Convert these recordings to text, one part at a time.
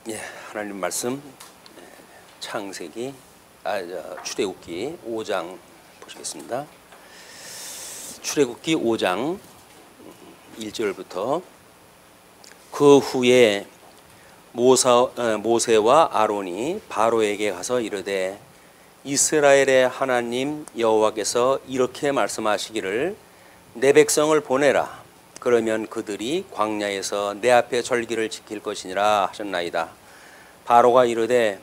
예, 하나님 말씀 창세기 출애굽기 5장 보시겠습니다. 출애굽기 5장 1절부터 그 후에 모세와 아론이 바로에게 가서 이르되 이스라엘의 하나님 여호와께서 이렇게 말씀하시기를 내 백성을 보내라. 그러면 그들이 광야에서 내 앞에 절기를 지킬 것이니라 하셨나이다. 바로가 이르되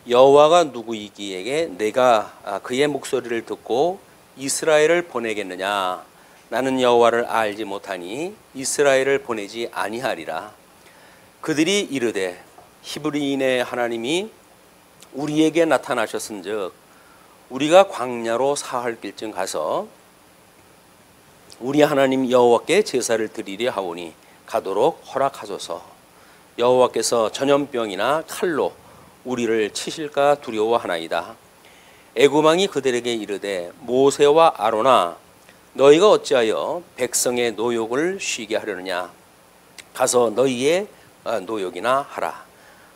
여호와가 누구이기에 내가 그의 목소리를 듣고 이스라엘을 보내겠느냐. 나는 여호와를 알지 못하니 이스라엘을 보내지 아니하리라. 그들이 이르되 히브리인의 하나님이 우리에게 나타나셨은즉 우리가 광야로 사흘 길쯤 가서 우리 하나님 여호와께 제사를 드리려 하오니 가도록 허락하소서. 여호와께서 전염병이나 칼로 우리를 치실까 두려워하나이다. 애굽왕이 그들에게 이르되 모세와 아론아 너희가 어찌하여 백성의 노욕을 쉬게 하려느냐. 가서 너희의 노욕이나 하라.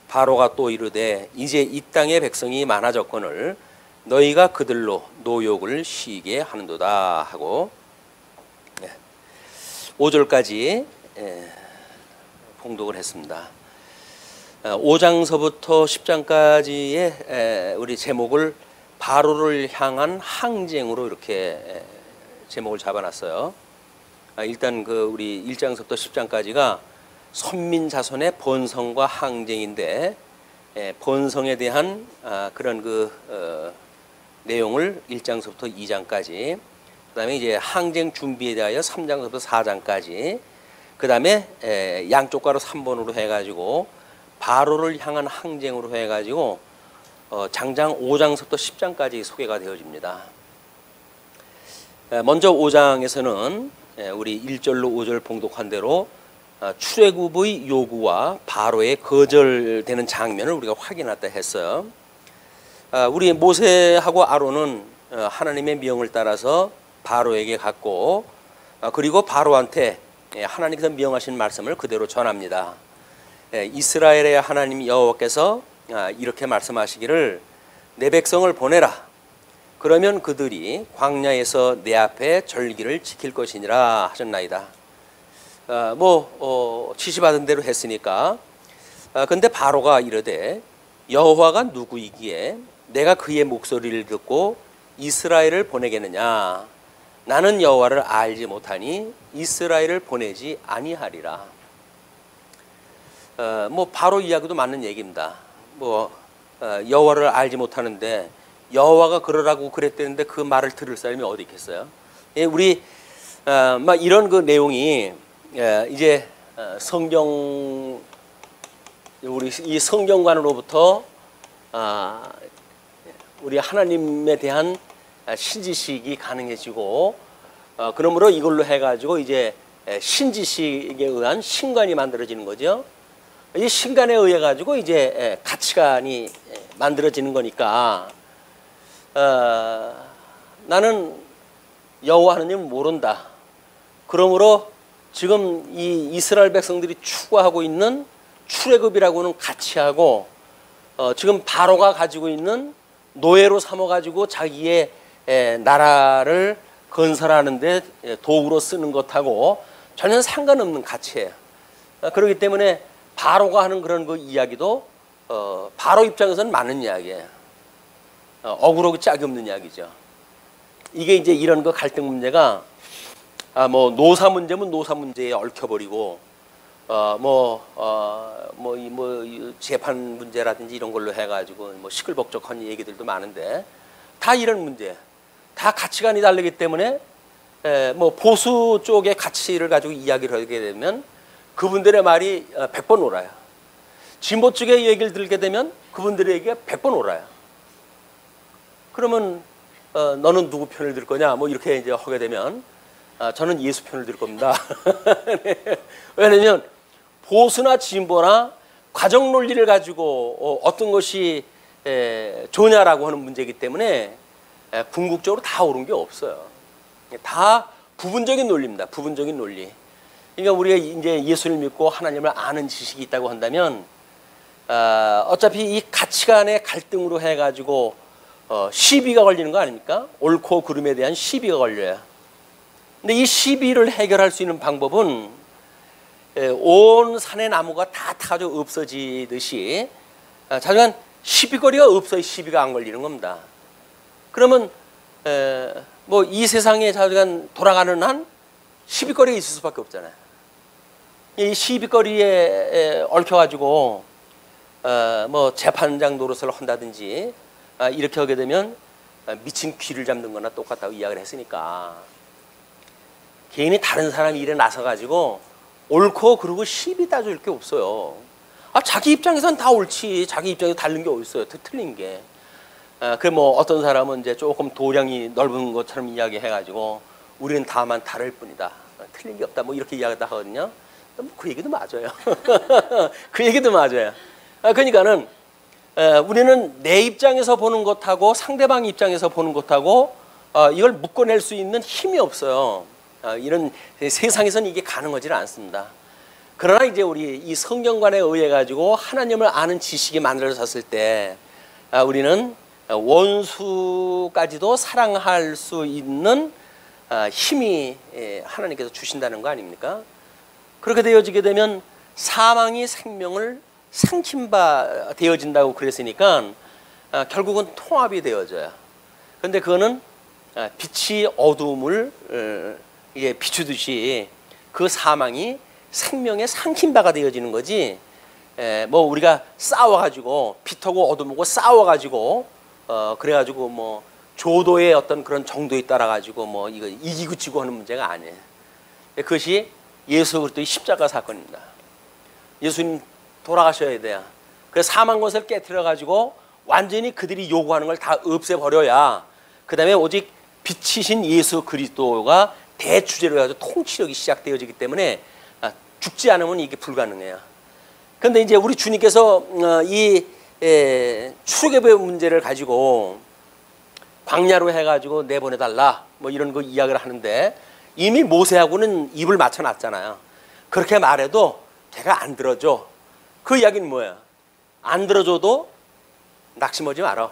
바로가 또 이르되 이제 이 땅의 백성이 많아졌거늘 너희가 그들로 노욕을 쉬게 하는도다 하고 5절까지 봉독을 했습니다. 5장서부터 10장까지의 우리 제목을 바로를 향한 항쟁으로 이렇게 제목을 잡아놨어요. 일단 그 우리 1장서부터 10장까지가 선민 자손의 번성과 항쟁인데 번성에 대한 그런 내용을 1장서부터 2장까지, 그 다음에 이제 항쟁 준비에 대하여 3장부터 4장까지, 그 다음에 양쪽가로 3번으로 해가지고 바로를 향한 항쟁으로 해가지고 장장 5장부터 10장까지 소개가 되어집니다. 먼저 5장에서는 우리 1절로 5절 봉독한 대로 출애굽의 요구와 바로의 거절되는 장면을 우리가 확인했다 했어요. 우리 모세하고 아론은 하나님의 명을 따라서 바로에게 갔고, 그리고 바로한테 하나님께서 명하신 말씀을 그대로 전합니다. 이스라엘의 하나님 여호와께서 이렇게 말씀하시기를 내 백성을 보내라. 그러면 그들이 광야에서 내 앞에 절기를 지킬 것이니라 하셨나이다. 지시받은 대로 했으니까. 근데 바로가 이르되 여호와가 누구이기에 내가 그의 목소리를 듣고 이스라엘을 보내겠느냐. 나는 여호와를 알지 못하니 이스라엘을 보내지 아니하리라. 바로 이야기도 맞는 얘기입니다. 여호와를 알지 못하는데 여호와가 그러라고 그랬다는데 그 말을 들을 사람이 어디 있겠어요? 우리 이런 그 내용이 이제 우리 이 성경관으로부터 우리 하나님에 대한 신지식이 가능해지고, 그러므로 이걸로 해가지고 이제 신지식에 의한 신관이 만들어지는 거죠. 이 신관에 의해 가지고 이제 가치관이 만들어지는 거니까 나는 여호와 하나님을 모른다. 그러므로 지금 이 이스라엘 백성들이 추구하고 있는 출애굽이라고는 가치하고 지금 바로가 가지고 있는 노예로 삼아가지고 자기의 나라를 건설하는데 도구로 쓰는 것하고 전혀 상관없는 가치예요. 그렇기 때문에 바로가 하는 그런 그 이야기도 바로 입장에서는 맞는 이야기예요. 억울하고 짝이 없는 이야기죠. 이게 이제 이런 그 갈등 문제가 노사 문제면 노사 문제에 얽혀버리고 재판 문제라든지 이런 걸로 해가지고 시끌벅적한 얘기들도 많은데 다 이런 문제, 다 가치관이 다르기 때문에 보수 쪽의 가치를 가지고 이야기를 하게 되면 그분들의 말이 100번 옳아요. 진보 쪽의 얘기를 들게 되면 그분들의 얘기가 100번 옳아요. 그러면 너는 누구 편을 들 거냐? 이렇게 이제 하게 되면 저는 예수 편을 들 겁니다. 왜냐면 보수나 진보나 과정 논리를 가지고 어떤 것이 좋냐라고 하는 문제이기 때문에 궁극적으로 다 옳은 게 없어요. 다 부분적인 논리입니다. 부분적인 논리. 그러니까 우리가 이제 예수를 믿고 하나님을 아는 지식이 있다고 한다면 어차피 이 가치관의 갈등으로 해가지고 시비가 걸리는 거 아닙니까? 옳고 그름에 대한 시비가 걸려요. 근데 이 시비를 해결할 수 있는 방법은 온 산의 나무가 다 타가지고 없어지듯이 자주간 시비거리가 없어야 시비가 안 걸리는 겁니다. 그러면 뭐 이 세상에 자주간 돌아가는 한 시비거리가 있을 수밖에 없잖아요. 이 시비거리에 얽혀가지고 뭐 재판장 노릇을 한다든지 이렇게 하게 되면 미친 귀를 잡는 거나 똑같다고 이야기를 했으니까 개인이 다른 사람 일에 나서가지고 옳고 그러고 시비 따질 게 없어요. 자기 입장에선 다 옳지. 자기 입장에서 다른 게 어딨어요. 틀린 게. 그 뭐 어떤 사람은 이제 조금 도량이 넓은 것처럼 이야기해가지고 우리는 다만 다를 뿐이다. 틀린 게 없다. 뭐 이렇게 이야기도 하거든요. 그 얘기도 맞아요. 그 얘기도 맞아요. 그러니까는 우리는 내 입장에서 보는 것하고 상대방 입장에서 보는 것하고 이걸 묶어낼 수 있는 힘이 없어요. 이런 세상에서는 이게 가능하지는 않습니다. 그러나 이제 우리 이 성경관에 의해 가지고 하나님을 아는 지식이 만들어졌을 때 우리는 원수까지도 사랑할 수 있는 힘이 하나님께서 주신다는 거 아닙니까? 그렇게 되어지게 되면 사망이 생명을 상친 바 되어진다고 그랬으니까 결국은 통합이 되어져요. 그런데 그거는 빛이 어두움을 이게 비추듯이 그 사망이 생명의 상킨 바가 되어지는 거지. 뭐 우리가 싸워가지고 빛하고 어둠하고 싸워가지고 그래가지고 뭐 조도의 어떤 그런 정도에 따라 가지고 뭐 이거 이기고 지고 하는 문제가 아니에요. 그것이 예수 그리스도의 십자가 사건입니다. 예수님 돌아가셔야 돼요. 그래서 사망 것을 깨트려 가지고 완전히 그들이 요구하는 걸 다 없애버려야 그 다음에 오직 빛이신 예수 그리스도가 대주제로 해가지고 통치력이 시작되어지기 때문에 죽지 않으면 이게 불가능해요. 그런데 이제 우리 주님께서 이 출애굽의 문제를 가지고 광야로 해가지고 내보내달라 뭐 이런 거 이야기를 하는데 이미 모세하고는 입을 맞춰놨잖아요. 그렇게 말해도 걔가 안 들어줘. 그 이야기는 뭐야? 안 들어줘도 낙심하지 마라.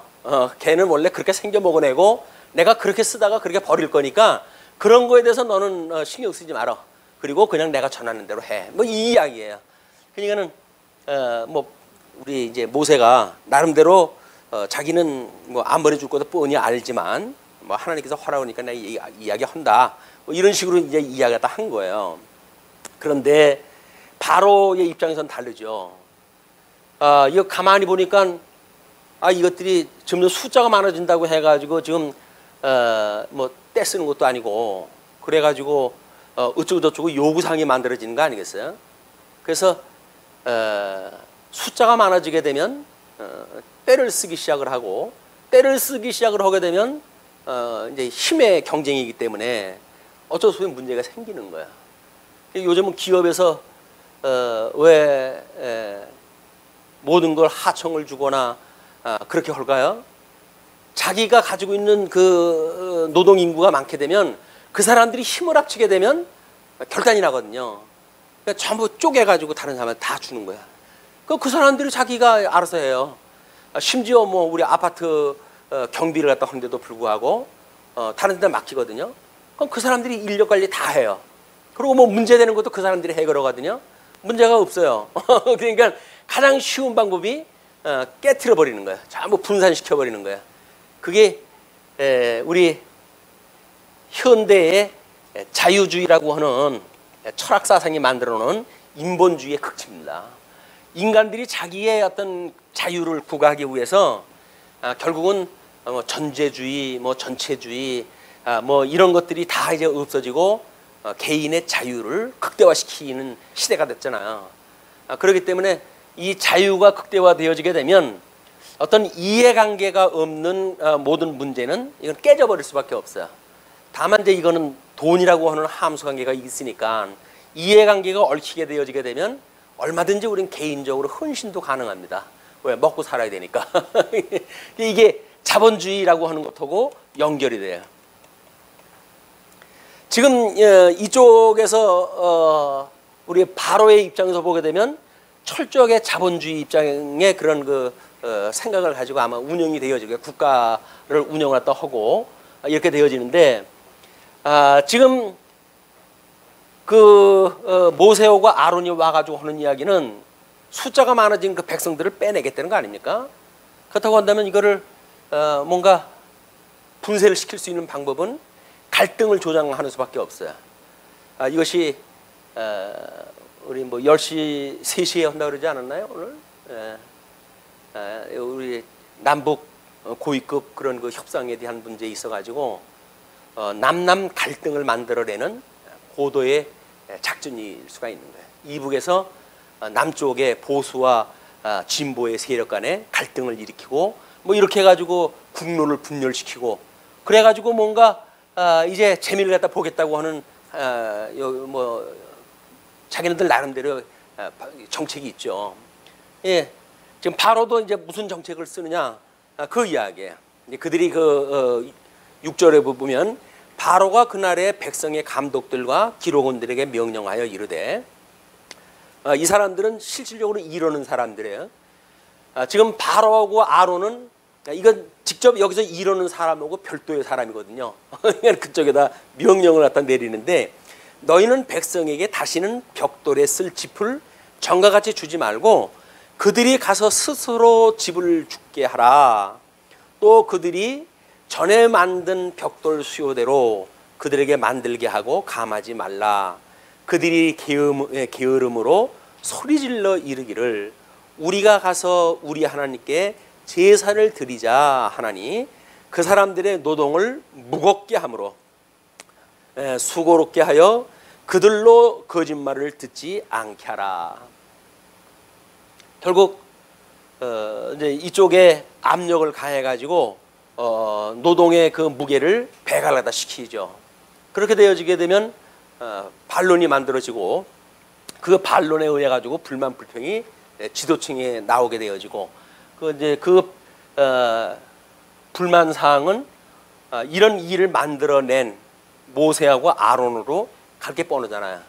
걔는 원래 그렇게 생겨 먹어내고 내가 그렇게 쓰다가 그렇게 버릴 거니까 그런 거에 대해서 너는 신경 쓰지 마라. 그리고 그냥 내가 전하는 대로 해. 뭐 이 이야기예요. 그러니까는 뭐 우리 이제 모세가 나름대로 자기는 뭐 안 버려줄 것도 뻔히 알지만 뭐 하나님께서 허락하니까 내가 이야기한다. 뭐 이런 식으로 이제 이야기가 다 한 거예요. 그런데 바로의 입장에서는 다르죠. 이거 가만히 보니까 이것들이 점점 숫자가 많아진다고 해가지고 지금 뭐 떼 쓰는 것도 아니고 그래가지고 어쩌고 저쩌고 요구사항이 만들어지는 거 아니겠어요? 그래서 숫자가 많아지게 되면 때를 쓰기 시작을 하고 때를 쓰기 시작을 하게 되면 이제 힘의 경쟁이기 때문에 어쩔 수 없이 문제가 생기는 거야. 요즘은 기업에서 왜 모든 걸 하청을 주거나 그렇게 할까요? 자기가 가지고 있는 그 노동 인구가 많게 되면 그 사람들이 힘을 합치게 되면 결단이 나거든요. 그러니까 전부 쪼개가지고 다른 사람한테 다 주는 거야. 그 사람들이 자기가 알아서 해요. 심지어 뭐 우리 아파트 경비를 갖다 하는데도 불구하고 다른 데 맡기거든요. 그럼 그 사람들이 인력 관리 다 해요. 그리고 뭐 문제되는 것도 그 사람들이 해결하거든요. 문제가 없어요. 그러니까 가장 쉬운 방법이 깨트려 버리는 거예요. 전부 분산시켜 버리는 거예요. 그게 우리 현대의 자유주의라고 하는 철학 사상이 만들어 놓은 인본주의의 극치입니다. 인간들이 자기의 어떤 자유를 구가하기 위해서 결국은 전제주의, 뭐 전체주의, 뭐 이런 것들이 다 이제 없어지고 개인의 자유를 극대화시키는 시대가 됐잖아요. 그렇기 때문에 이 자유가 극대화되어지게 되면 어떤 이해관계가 없는 모든 문제는 이건 깨져버릴 수밖에 없어요. 다만 이제 이거는 돈이라고 하는 함수관계가 있으니까 이해관계가 얽히게 되어지게 되면 얼마든지 우린 개인적으로 헌신도 가능합니다. 왜? 먹고 살아야 되니까. 이게 자본주의라고 하는 것하고 연결이 돼요. 지금 이쪽에서 우리 바로의 입장에서 보게 되면 철저하게 자본주의 입장의 그런 생각을 가지고 아마 운영이 되어지고 국가를 운영을 또 하고 이렇게 되어지는데 지금 모세오가 아론이 와가지고 하는 이야기는 숫자가 많아진 그 백성들을 빼내겠다는 거 아닙니까? 그렇다고 한다면 이거를 뭔가 분쇄를 시킬 수 있는 방법은 갈등을 조장하는 수밖에 없어요. 이것이 우리 뭐 10시, 3시에 한다고 그러지 않았나요? 오늘? 우리 남북 고위급 그런 협상에 대한 문제에 있어가지고 남남 갈등을 만들어내는 고도의 작전일 수가 있는 거예요. 이북에서 남쪽의 보수와 진보의 세력 간의 갈등을 일으키고 뭐 이렇게 해가지고 국론을 분열시키고 그래가지고 뭔가 이제 재미를 갖다 보겠다고 하는 뭐 자기네들 나름대로 정책이 있죠. 예, 지금 바로도 이제 무슨 정책을 쓰느냐 그 이야기예요. 그들이 6절에 보면 바로가 그날의 백성의 감독들과 기록원들에게 명령하여 이르되 이 사람들은 실질적으로 이러는 사람들이에요. 지금 바로하고 아론은 이건 직접 여기서 이러는 사람하고 별도의 사람이거든요. 그쪽에다 명령을 갖다 내리는데 너희는 백성에게 다시는 벽돌에 쓸 짚을 전과 같이 주지 말고 그들이 가서 스스로 집을 짓게 하라. 또 그들이 전에 만든 벽돌 수요대로 그들에게 만들게 하고 감하지 말라. 그들이 게으름으로 소리질러 이르기를 우리가 가서 우리 하나님께 제사를 드리자 하나니 그 사람들의 노동을 무겁게 함으로 수고롭게 하여 그들로 거짓말을 듣지 않게 하라. 결국 이제 이쪽에 압력을 가해가지고 노동의 그 무게를 배갈하다 시키죠. 그렇게 되어지게 되면 반론이 만들어지고 그 반론에 의해 가지고 불만 불평이 지도층에 나오게 되어지고 불만 사항은 이런 일을 만들어낸 모세하고 아론으로 갈게 뻔하잖아요.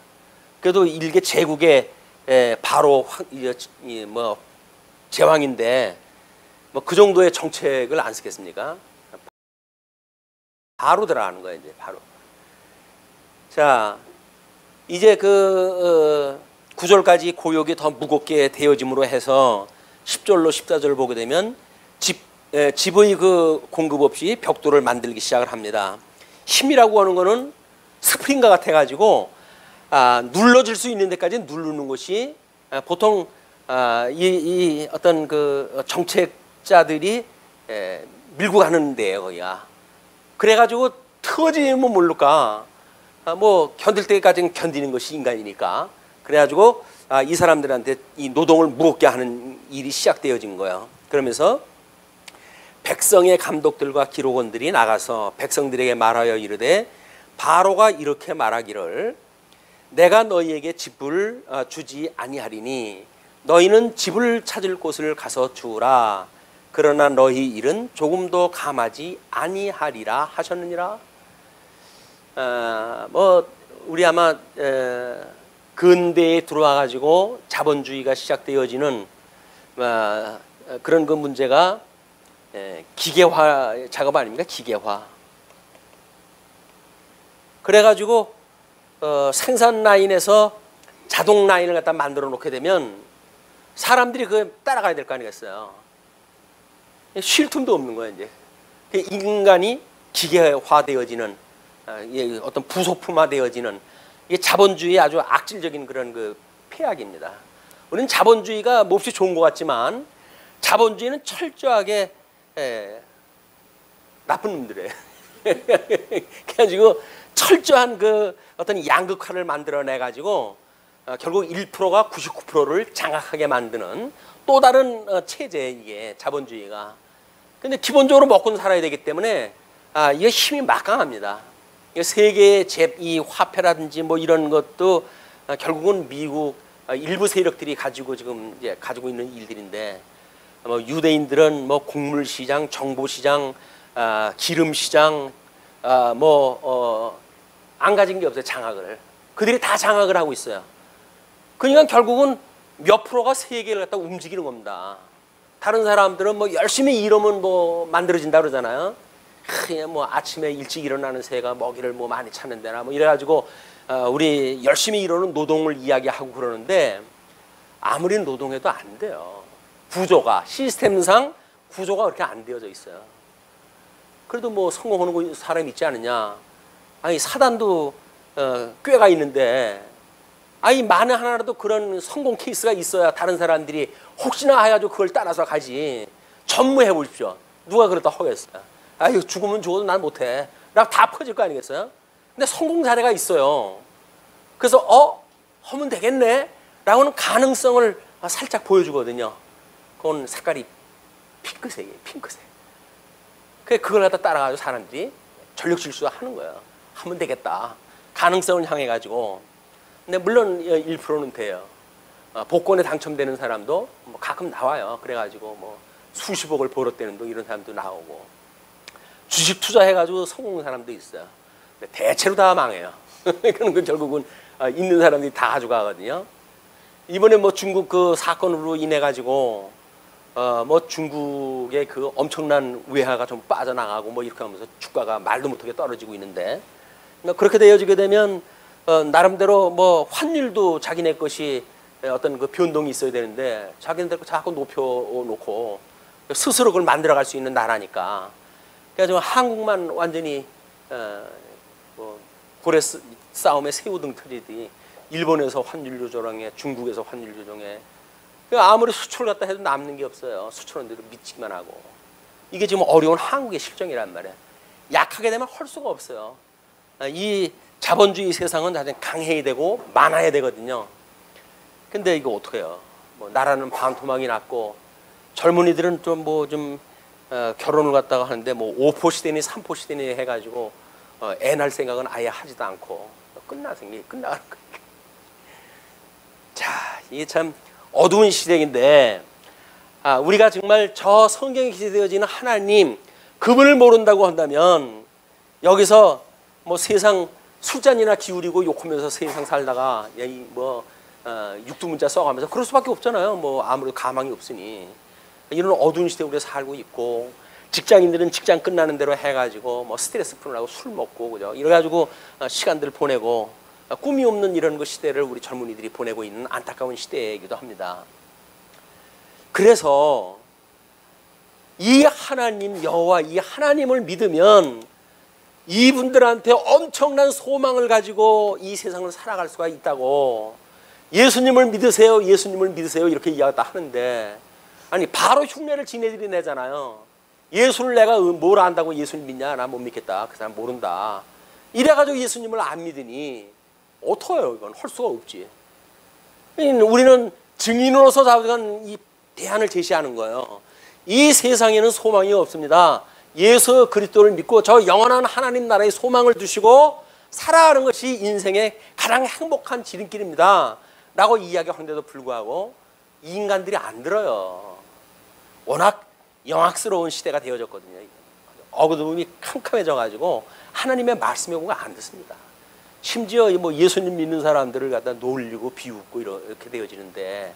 그래도 일개 제국의 바로 뭐 제왕인데 뭐 그 정도의 정책을 안 쓰겠습니까? 바로 들어가는 거예요, 이제 바로. 자, 이제 9절까지 고역이 더 무겁게 되어짐으로 해서 10절로 14절을 보게 되면 집의 공급 없이 벽돌을 만들기 시작을 합니다. 힘이라고 하는 거는 스프링과 같아가지고 눌러질 수 있는 데까지 누르는 것이 보통 이 어떤 정책자들이 밀고 가는 데예요, 거기가. 그래가지고 터지면 모를까. 뭐 견딜 때까지는 견디는 것이 인간이니까. 그래가지고 이 사람들한테 이 노동을 무겁게 하는 일이 시작되어진 거예요. 그러면서 백성의 감독들과 기록원들이 나가서 백성들에게 말하여 이르되 바로가 이렇게 말하기를 내가 너희에게 집을 주지 아니하리니 너희는 집을 찾을 곳을 가서 주우라. 그러나 너희 일은 조금도 감하지 아니하리라 하셨느니라. 뭐 우리 아마 근대에 들어와 가지고 자본주의가 시작되어지는 그런 문제가 기계화 작업 아닙니까? 기계화. 그래가지고 생산 라인에서 자동 라인을 갖다 만들어 놓게 되면 사람들이 그 따라가야 될 거 아니겠어요? 쉴 틈도 없는 거예요, 이제. 인간이 기계화되어지는 어떤 부속품화되어지는 이게 자본주의의 아주 악질적인 그런 폐악입니다. 우리는 자본주의가 몹시 좋은 것 같지만 자본주의는 철저하게 나쁜 놈들이에요. 그래가지고 철저한 어떤 양극화를 만들어내 가지고 결국 1%가 99%를 장악하게 만드는 또 다른 체제 이게 자본주의가. 근데 기본적으로 먹고는 살아야 되기 때문에 이게 힘이 막강합니다. 세계의 이 화폐라든지 뭐 이런 것도 결국은 미국 일부 세력들이 가지고 지금 이제 가지고 있는 일들인데 뭐 유대인들은 뭐 곡물 시장, 정보 시장, 기름 시장 안 가진 게 없어요. 장악을. 그들이 다 장악을 하고 있어요. 그러니까 결국은 몇 프로가 세계를 갖다 움직이는 겁니다. 다른 사람들은 뭐 열심히 일하면 뭐 만들어진다 그러잖아요. 그냥 뭐 아침에 일찍 일어나는 새가 먹이를 뭐 많이 찾는 데나 뭐 이래가지고 우리 열심히 일하는 노동을 이야기하고 그러는데 아무리 노동해도 안 돼요. 구조가, 시스템상 구조가 그렇게 안 되어져 있어요. 그래도 뭐 성공하는 사람이 있지 않느냐. 아니 사단도 꽤가 있는데 아니 만에 하나라도 그런 성공 케이스가 있어야 다른 사람들이 혹시나 해가지고 그걸 따라서 가지. 전무해 보십시오. 누가 그렇다 하겠어요. 아유 죽으면 죽어도 난 못해. 라고 다 퍼질 거 아니겠어요? 근데 성공 사례가 있어요. 그래서 하면 되겠네 라고는 가능성을 살짝 보여주거든요. 그건 색깔이 핑크색이에요. 핑크색. 그걸 갖다 따라가지고 사람들이 전력 질주하는 거예요. 하면 되겠다. 가능성을 향해 가지고. 근데 물론 1%는 돼요. 복권에 당첨되는 사람도 뭐 가끔 나와요. 그래가지고 뭐 수십억을 벌었다는 도 이런 사람도 나오고 주식 투자해가지고 성공한 사람도 있어요. 근데 대체로 다 망해요. 그런 건 결국은 있는 사람들이 다 가져가거든요. 이번에 뭐 중국 그 사건으로 인해 가지고 뭐 중국의 그 엄청난 외화가 좀 빠져나가고 뭐 이렇게 하면서 주가가 말도 못하게 떨어지고 있는데 그렇게 되어지게 되면 나름대로 뭐 환율도 자기네 것이 어떤 그 변동이 있어야 되는데 자기네들 거 자꾸 높여놓고 스스로 그걸 만들어갈 수 있는 나라니까. 그래서 한국만 완전히 뭐 고래 싸움에 새우등 터지듯이 일본에서 환율 조정에 중국에서 환율 조정에 아무리 수출 갖다 해도 남는 게 없어요. 수출원들도 미치기만 하고. 이게 지금 어려운 한국의 실정이란 말이에요. 약하게 되면 할 수가 없어요. 이 자본주의 세상은 나중에 강해야 되고 많아야 되거든요. 근데 이거 어떻게 해요? 뭐 나라는 반토막이 났고 젊은이들은 좀 뭐 좀 결혼을 갖다가 하는데 뭐 5포 시대니 3포 시대니 해가지고 애 낳을 생각은 아예 하지도 않고 끝나가는 거예요. 자, 이게 참 어두운 시대인데 우리가 정말 저 성경에 기재되어지는 하나님 그분을 모른다고 한다면 여기서 뭐 세상 술잔이나 기울이고 욕하면서 세상 살다가 뭐 육두문자 써가면서 그럴 수밖에 없잖아요. 뭐 아무래도 가망이 없으니 이런 어두운 시대에 우리가 살고 있고 직장인들은 직장 끝나는 대로 해가지고 뭐 스트레스 풀으라고 술 먹고 그죠? 이래가지고 시간들을 보내고 꿈이 없는 이런 그 시대를 우리 젊은이들이 보내고 있는 안타까운 시대이기도 합니다. 그래서 이 하나님 여호와 이 하나님을 믿으면 이분들한테 엄청난 소망을 가지고 이 세상을 살아갈 수가 있다고. 예수님을 믿으세요, 예수님을 믿으세요 이렇게 이야기다 하는데 아니 바로 흉내를 지네들이 내잖아요. 예수를 내가 뭘 안다고 예수님 믿냐? 나 못 믿겠다. 그 사람 모른다. 이래가지고 예수님을 안 믿으니 어떡해요? 이건 할 수가 없지. 우리는 증인으로서 자기가 이 대안을 제시하는 거예요. 이 세상에는 소망이 없습니다. 예수 그리스도를 믿고 저 영원한 하나님 나라의 소망을 두시고 살아가는 것이 인생의 가장 행복한 지름길입니다. 라고 이야기하는데도 불구하고 인간들이 안 들어요. 워낙 영악스러운 시대가 되어졌거든요. 어두움이 캄캄해져가지고 하나님의 말씀의 공가 안 듣습니다. 심지어 뭐 예수님 믿는 사람들을 갖다 놀리고 비웃고 이렇게 되어지는데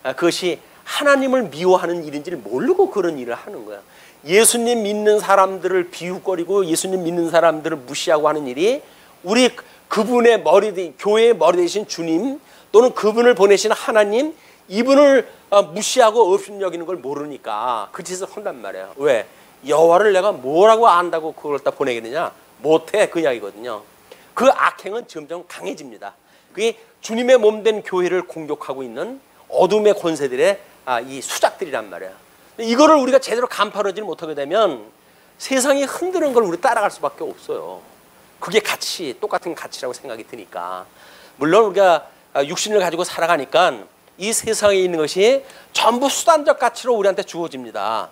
그것이 하나님을 미워하는 일인지를 모르고 그런 일을 하는 거야. 예수님 믿는 사람들을 비웃거리고 예수님 믿는 사람들을 무시하고 하는 일이 우리 그분의 교회의 머리 되신 주님 또는 그분을 보내신 하나님 이분을 무시하고 업신여기는 걸 모르니까 그 짓을 한단 말이에요. 왜? 여호와를 내가 뭐라고 안다고 그걸 다 보내겠느냐? 못해 그 이야기거든요. 그 악행은 점점 강해집니다. 그게 주님의 몸된 교회를 공격하고 있는 어둠의 권세들의 이 수작들이란 말이에요. 이거를 우리가 제대로 간파하지 못하게 되면 세상이 흔드는 걸 우리 따라갈 수밖에 없어요. 그게 가치, 똑같은 가치라고 생각이 드니까. 물론 우리가 육신을 가지고 살아가니까 이 세상에 있는 것이 전부 수단적 가치로 우리한테 주어집니다.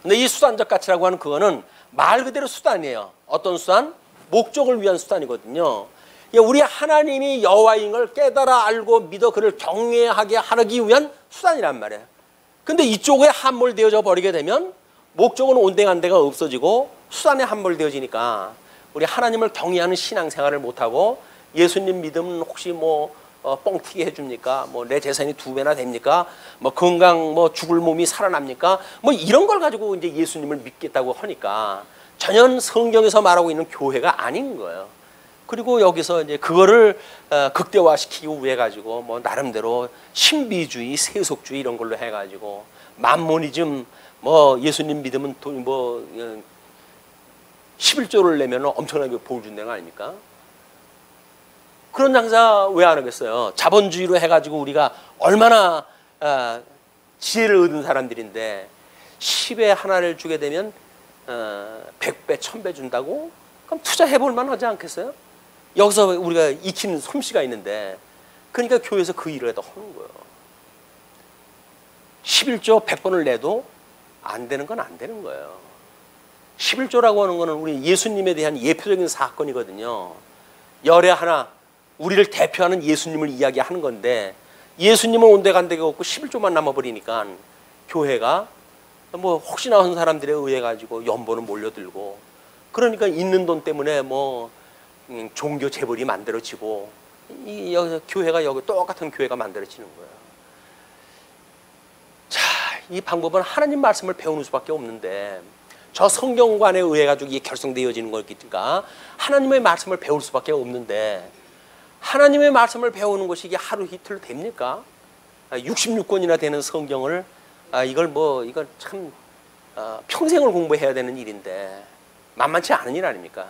근데 이 수단적 가치라고 하는 그거는 말 그대로 수단이에요. 어떤 수단? 목적을 위한 수단이거든요. 우리 하나님이 여호와인 걸 깨달아 알고 믿어 그를 경외하게 하기 위한 수단이란 말이에요. 근데 이쪽에 함몰되어져 버리게 되면 목적은 온데간 데가 없어지고 수단에 함몰되어지니까 우리 하나님을 경외하는 신앙생활을 못하고 예수님 믿으면 혹시 뭐 뻥튀기 해줍니까? 뭐 내 재산이 2배나 됩니까? 뭐 건강 뭐 죽을 몸이 살아납니까? 뭐 이런 걸 가지고 이제 예수님을 믿겠다고 하니까 전혀 성경에서 말하고 있는 교회가 아닌 거예요. 그리고 여기서 이제 그거를 극대화시키기 위해 가지고 뭐 나름대로 신비주의, 세속주의 이런 걸로 해가지고 만모니즘 뭐 예수님 믿으면 돈 뭐 11조를 내면 엄청나게 복 준다는 거 아닙니까? 그런 장사 왜 안 하겠어요? 자본주의로 해가지고 우리가 얼마나 지혜를 얻은 사람들인데 10에 하나를 주게 되면 100배, 1000배 준다고? 그럼 투자해볼 만하지 않겠어요? 여기서 우리가 익힌 솜씨가 있는데 그러니까 교회에서 그 일을 해도 하는 거예요. 11조 100번을 내도 안 되는 건 안 되는 거예요. 11조라고 하는 거는 우리 예수님에 대한 예표적인 사건이거든요. 열에 하나 우리를 대표하는 예수님을 이야기하는 건데 예수님은 온데간데가 없고 11조만 남아버리니까 교회가 뭐 혹시나 한 사람들에 의해 가지고 연보는 몰려들고 그러니까 있는 돈 때문에 뭐 종교 재벌이 만들어지고 교회가 여기 똑같은 교회가 만들어지는 거예요. 자, 이 방법은 하나님 말씀을 배우는 수밖에 없는데 저 성경관에 의해 가지고 이게 결성되어지는 거니까 하나님의 말씀을 배울 수밖에 없는데 하나님의 말씀을 배우는 것이 이게 하루 이틀로 됩니까? 66권이나 되는 성경을 이걸 참 평생을 공부해야 되는 일인데 만만치 않은 일 아닙니까?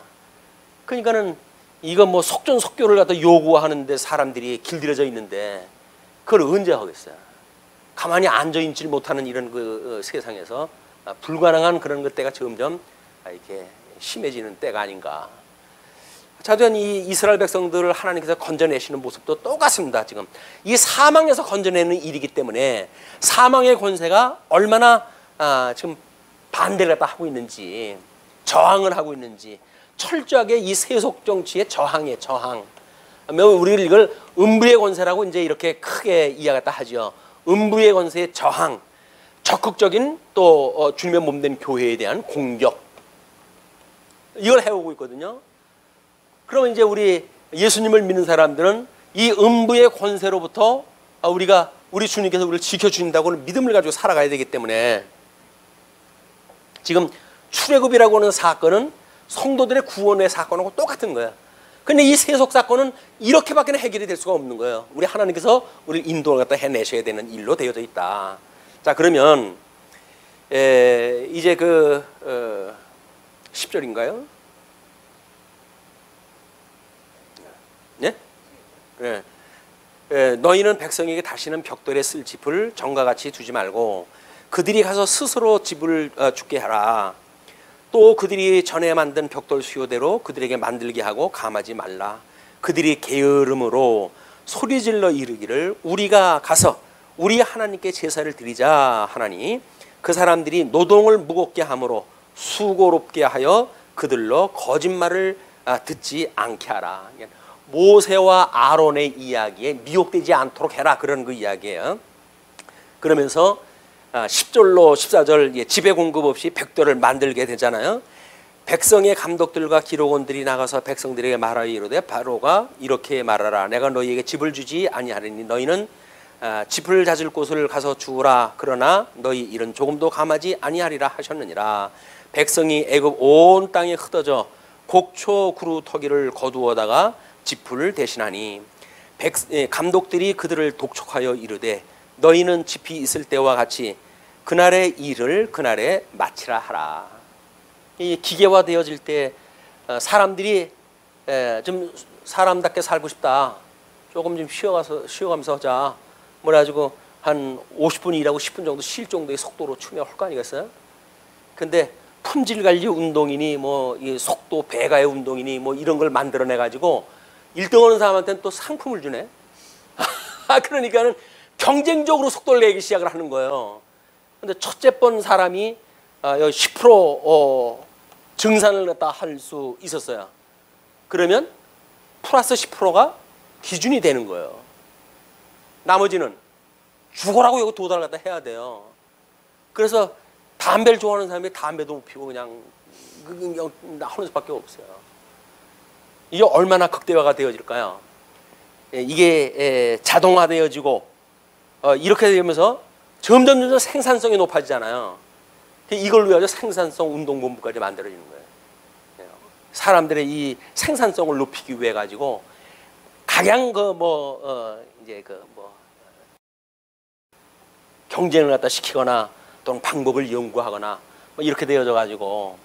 그러니까는 이거 뭐 속전속결을 갖다 요구하는데 사람들이 길들여져 있는데 그걸 언제 하겠어요? 가만히 앉아 있지 못하는 이런 그 세상에서 불가능한 그런 것 때가 점점 이렇게 심해지는 때가 아닌가. 자전 이 이스라엘 백성들을 하나님께서 건져내시는 모습도 똑같습니다. 지금 이 사망에서 건져내는 일이기 때문에 사망의 권세가 얼마나 지금 반대를 갖다 하고 있는지 저항을 하고 있는지 철저하게 이 세속 정치의 저항이에요. 저항. 우리가 이걸 음부의 권세라고 이제 이렇게 크게 이야기했다 하죠. 음부의 권세의 저항, 적극적인 또 주님의 몸된 교회에 대한 공격. 이걸 해오고 있거든요. 그러면 이제 우리 예수님을 믿는 사람들은 이 음부의 권세로부터 우리 주님께서 우리를 지켜주신다고는 믿음을 가지고 살아가야 되기 때문에 지금 출애굽이라고 하는 사건은 성도들의 구원의 사건하고 똑같은 거예요. 근데 이 세속 사건은 이렇게밖에 해결이 될 수가 없는 거예요. 우리 하나님께서 우리를 인도를 갖다 해내셔야 되는 일로 되어져 있다. 자, 그러면 이제 10절인가요? 네? 너희는 백성에게 다시는 벽돌에 쓸 짚을 전과 같이 두지 말고 그들이 가서 스스로 짚을 죽게 하라. 또 그들이 전에 만든 벽돌 수요대로 그들에게 만들게 하고 감하지 말라. 그들이 게으름으로 소리질러 이르기를 우리가 가서 우리 하나님께 제사를 드리자 하나니 그 사람들이 노동을 무겁게 함으로 수고롭게 하여 그들로 거짓말을 듣지 않게 하라. 모세와 아론의 이야기에 미혹되지 않도록 해라. 그런 그 이야기예요. 그러면서 10절로 14절 지배 공급 없이 벽돌을 만들게 되잖아요. 백성의 감독들과 기록원들이 나가서 백성들에게 말하여 이르되 바로가 이렇게 말하라. 내가 너희에게 집을 주지 아니하리니 너희는 짚을 찾을 곳을 가서 주우라. 그러나 너희 일은 조금도 감하지 아니하리라 하셨느니라. 백성이 애굽 온 땅에 흩어져 곡초 구루터기를 거두어다가 짚을 대신하니 감독들이 그들을 독촉하여 이르되 너희는 짚이 있을 때와 같이 그날의 일을 그날에 마치라 하라. 이 기계화되어질 때 사람들이 좀 사람답게 살고 싶다. 조금 좀 쉬어가면서 하자. 뭐래가지고 한 50분 일하고 10분 정도 쉴 정도의 속도로 추면 할 거 아니겠어요? 근데 품질관리 운동이니 뭐 이 속도 배가의 운동이니 뭐 이런 걸 만들어내 가지고 1등하는 사람한테는 또 상품을 주네. 그러니까는 경쟁적으로 속도를 내기 시작을 하는 거예요. 근데 첫째 번 사람이 10% 증산을 갖다 할 수 있었어요. 그러면 플러스 10%가 기준이 되는 거예요. 나머지는 죽어라고 여기 도달을 갖다 해야 돼요. 그래서 담배를 좋아하는 사람이 담배도 못 피고 그냥 하는 수밖에 없어요. 이게 얼마나 극대화가 되어질까요? 이게 자동화되어지고 이렇게 되면서 점점 생산성이 높아지잖아요. 이걸 위해서 생산성 운동본부까지 만들어지는 거예요. 사람들의 이 생산성을 높이기 위해 가지고 각양 경쟁을 갖다 시키거나 또는 방법을 연구하거나 이렇게 되어져 가지고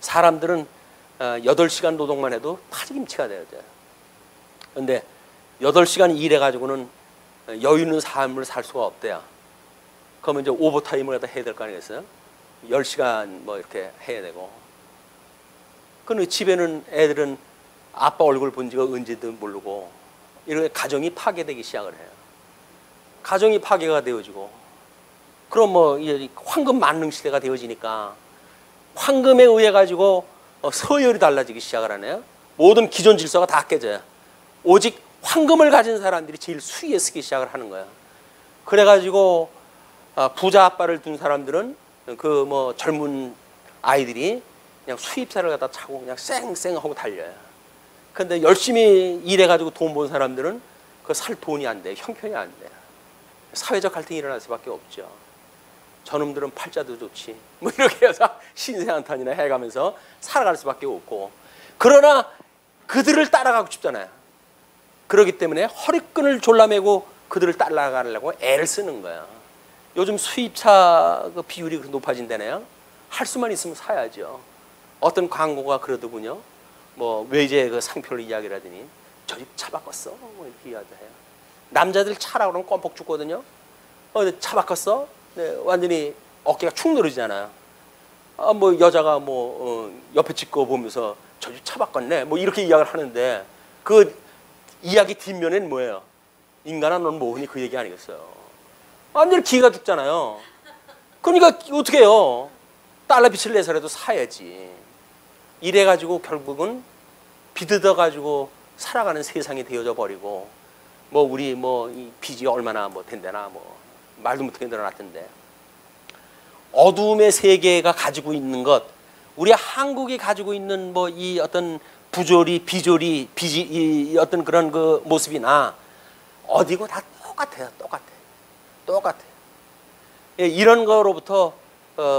사람들은 8시간 노동만 해도 파지김치가 되어져요. 그런데 8시간 일해 가지고는 여유 있는 삶을 살 수가 없대요. 그러면 이제 오버타임을 갖다 해야 될 거 아니겠어요? 10시간 뭐 이렇게 해야 되고. 근데 집에는 애들은 아빠 얼굴 본 지가 언제든 모르고 이렇게 가정이 파괴되기 시작을 해요. 가정이 파괴가 되어지고 그럼 뭐 황금 만능 시대가 되어지니까 황금에 의해 가지고 서열이 달라지기 시작을 하네요. 모든 기존 질서가 다 깨져요. 오직 황금을 가진 사람들이 제일 수위에 서기 시작을 하는 거예요. 그래가지고 부자 아빠를 둔 사람들은 젊은 아이들이 그냥 수입사를 갖다 차고 그냥 쌩쌩하고 달려요. 근데 열심히 일해가지고 돈 번 사람들은 그 살 돈이 안 돼, 형편이 안 돼. 사회적 갈등이 일어날 수밖에 없죠. 저놈들은 팔자도 좋지. 뭐 이렇게 해서 신세한탄이나 해가면서 살아갈 수밖에 없고. 그러나 그들을 따라가고 싶잖아요. 그렇기 때문에 허리끈을 졸라매고 그들을 따라가려고 애를 쓰는 거야. 요즘 수입차 그 비율이 높아진다네요. 할 수만 있으면 사야죠. 어떤 광고가 그러더군요. 뭐 외제 그 상표를 이야기를 하더니 저 집 차 바꿨어. 뭐 이렇게 이야기해요. 남자들 차라고 그러면 껌뻑 죽거든요. 차 바꿨어? 네, 완전히 어깨가 축 늘어지잖아요. 뭐 여자가 옆에 찍고 보면서 저 집 차 바꿨네. 뭐 이렇게 이야기를 하는데 그 이야기 뒷면에는 뭐예요? 인간아 넌 뭐하니 그 얘기 아니겠어요. 완전히 기가 죽잖아요. 그러니까 어떻게 해요? 달러 빚을 내서라도 사야지. 이래가지고 결국은 비뜯어가지고 살아가는 세상이 되어져 버리고 우리 이 빚이 얼마나 된다나 말도 못하게 늘어났던데 어둠의 세계가 가지고 있는 것 우리 한국이 가지고 있는 이 어떤 부조리 비조리 이 어떤 그런 그 모습이나 어디고 다 똑같아요. 똑같아요. 예, 이런 거로부터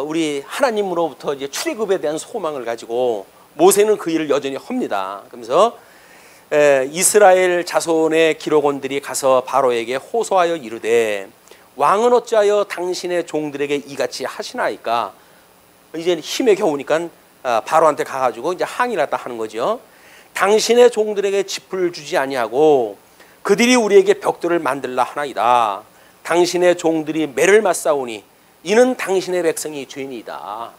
우리 하나님으로부터 이제 출애굽에 대한 소망을 가지고 모세는 그 일을 여전히 합니다. 그러면서 이스라엘 자손의 기록원들이 가서 바로에게 호소하여 이르되 왕은 어찌하여 당신의 종들에게 이같이 하시나이까. 이제 힘에 겨우니까 바로한테 가가지고 이제 항의를 갖다 하는 거죠. 당신의 종들에게 짚을 주지 아니하고 그들이 우리에게 벽돌을 만들라 하나이다. 당신의 종들이 매를 맞사오니 이는 당신의 백성이 죄인이다.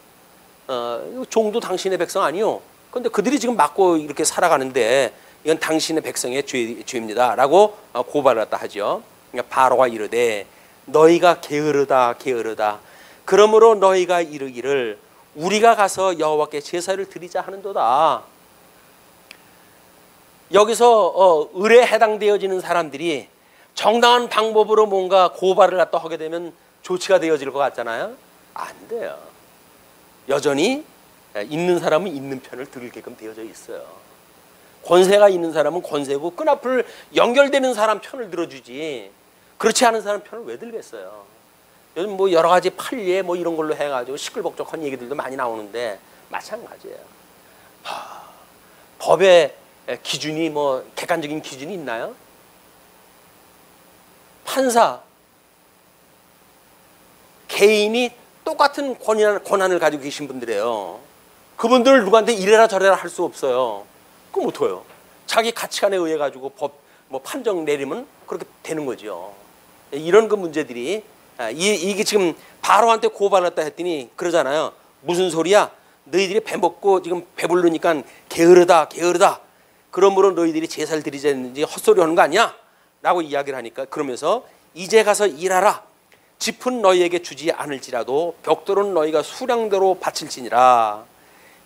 종도 당신의 백성 아니요. 그런데 그들이 지금 맞고 이렇게 살아가는데 이건 당신의 백성의 죄입니다. 라고 고발을 갖다 하죠. 그러니까 바로가 이르되 너희가 게으르다. 그러므로 너희가 이르기를 우리가 가서 여호와께 제사를 드리자 하는도다. 여기서 을에 해당되어지는 사람들이 정당한 방법으로 뭔가 고발을 갖다 하게 되면 조치가 되어질 것 같잖아요. 안 돼요. 여전히 있는 사람은 있는 편을 들게끔 되어져 있어요. 권세가 있는 사람은 권세고 끈앞을 연결되는 사람 편을 들어주지 그렇지 않은 사람 편을 왜 들겠어요. 요즘 여러 가지 판례 이런 걸로 해가지고 시끌벅적한 얘기들도 많이 나오는데 마찬가지예요. 법의 기준이 객관적인 기준이 있나요? 판사, 개인이 똑같은 권한을 가지고 계신 분들이에요. 그분들을 누구한테 이래라 저래라 할 수 없어요. 그럼 어떡해요? 자기 가치관에 의해 가지고 법 판정 내리면 그렇게 되는 거죠. 이런 그 문제들이 이게 지금 바로한테 고발했다 했더니 그러잖아요. 무슨 소리야? 너희들이 배 먹고 지금 배부르니까 게으르다. 그러므로 너희들이 제사를 드리자는지 헛소리 하는 거 아니야? 라고 이야기를 하니까 그러면서 이제 가서 일하라. 짚은 너희에게 주지 않을지라도 벽돌은 너희가 수량대로 바칠지니라.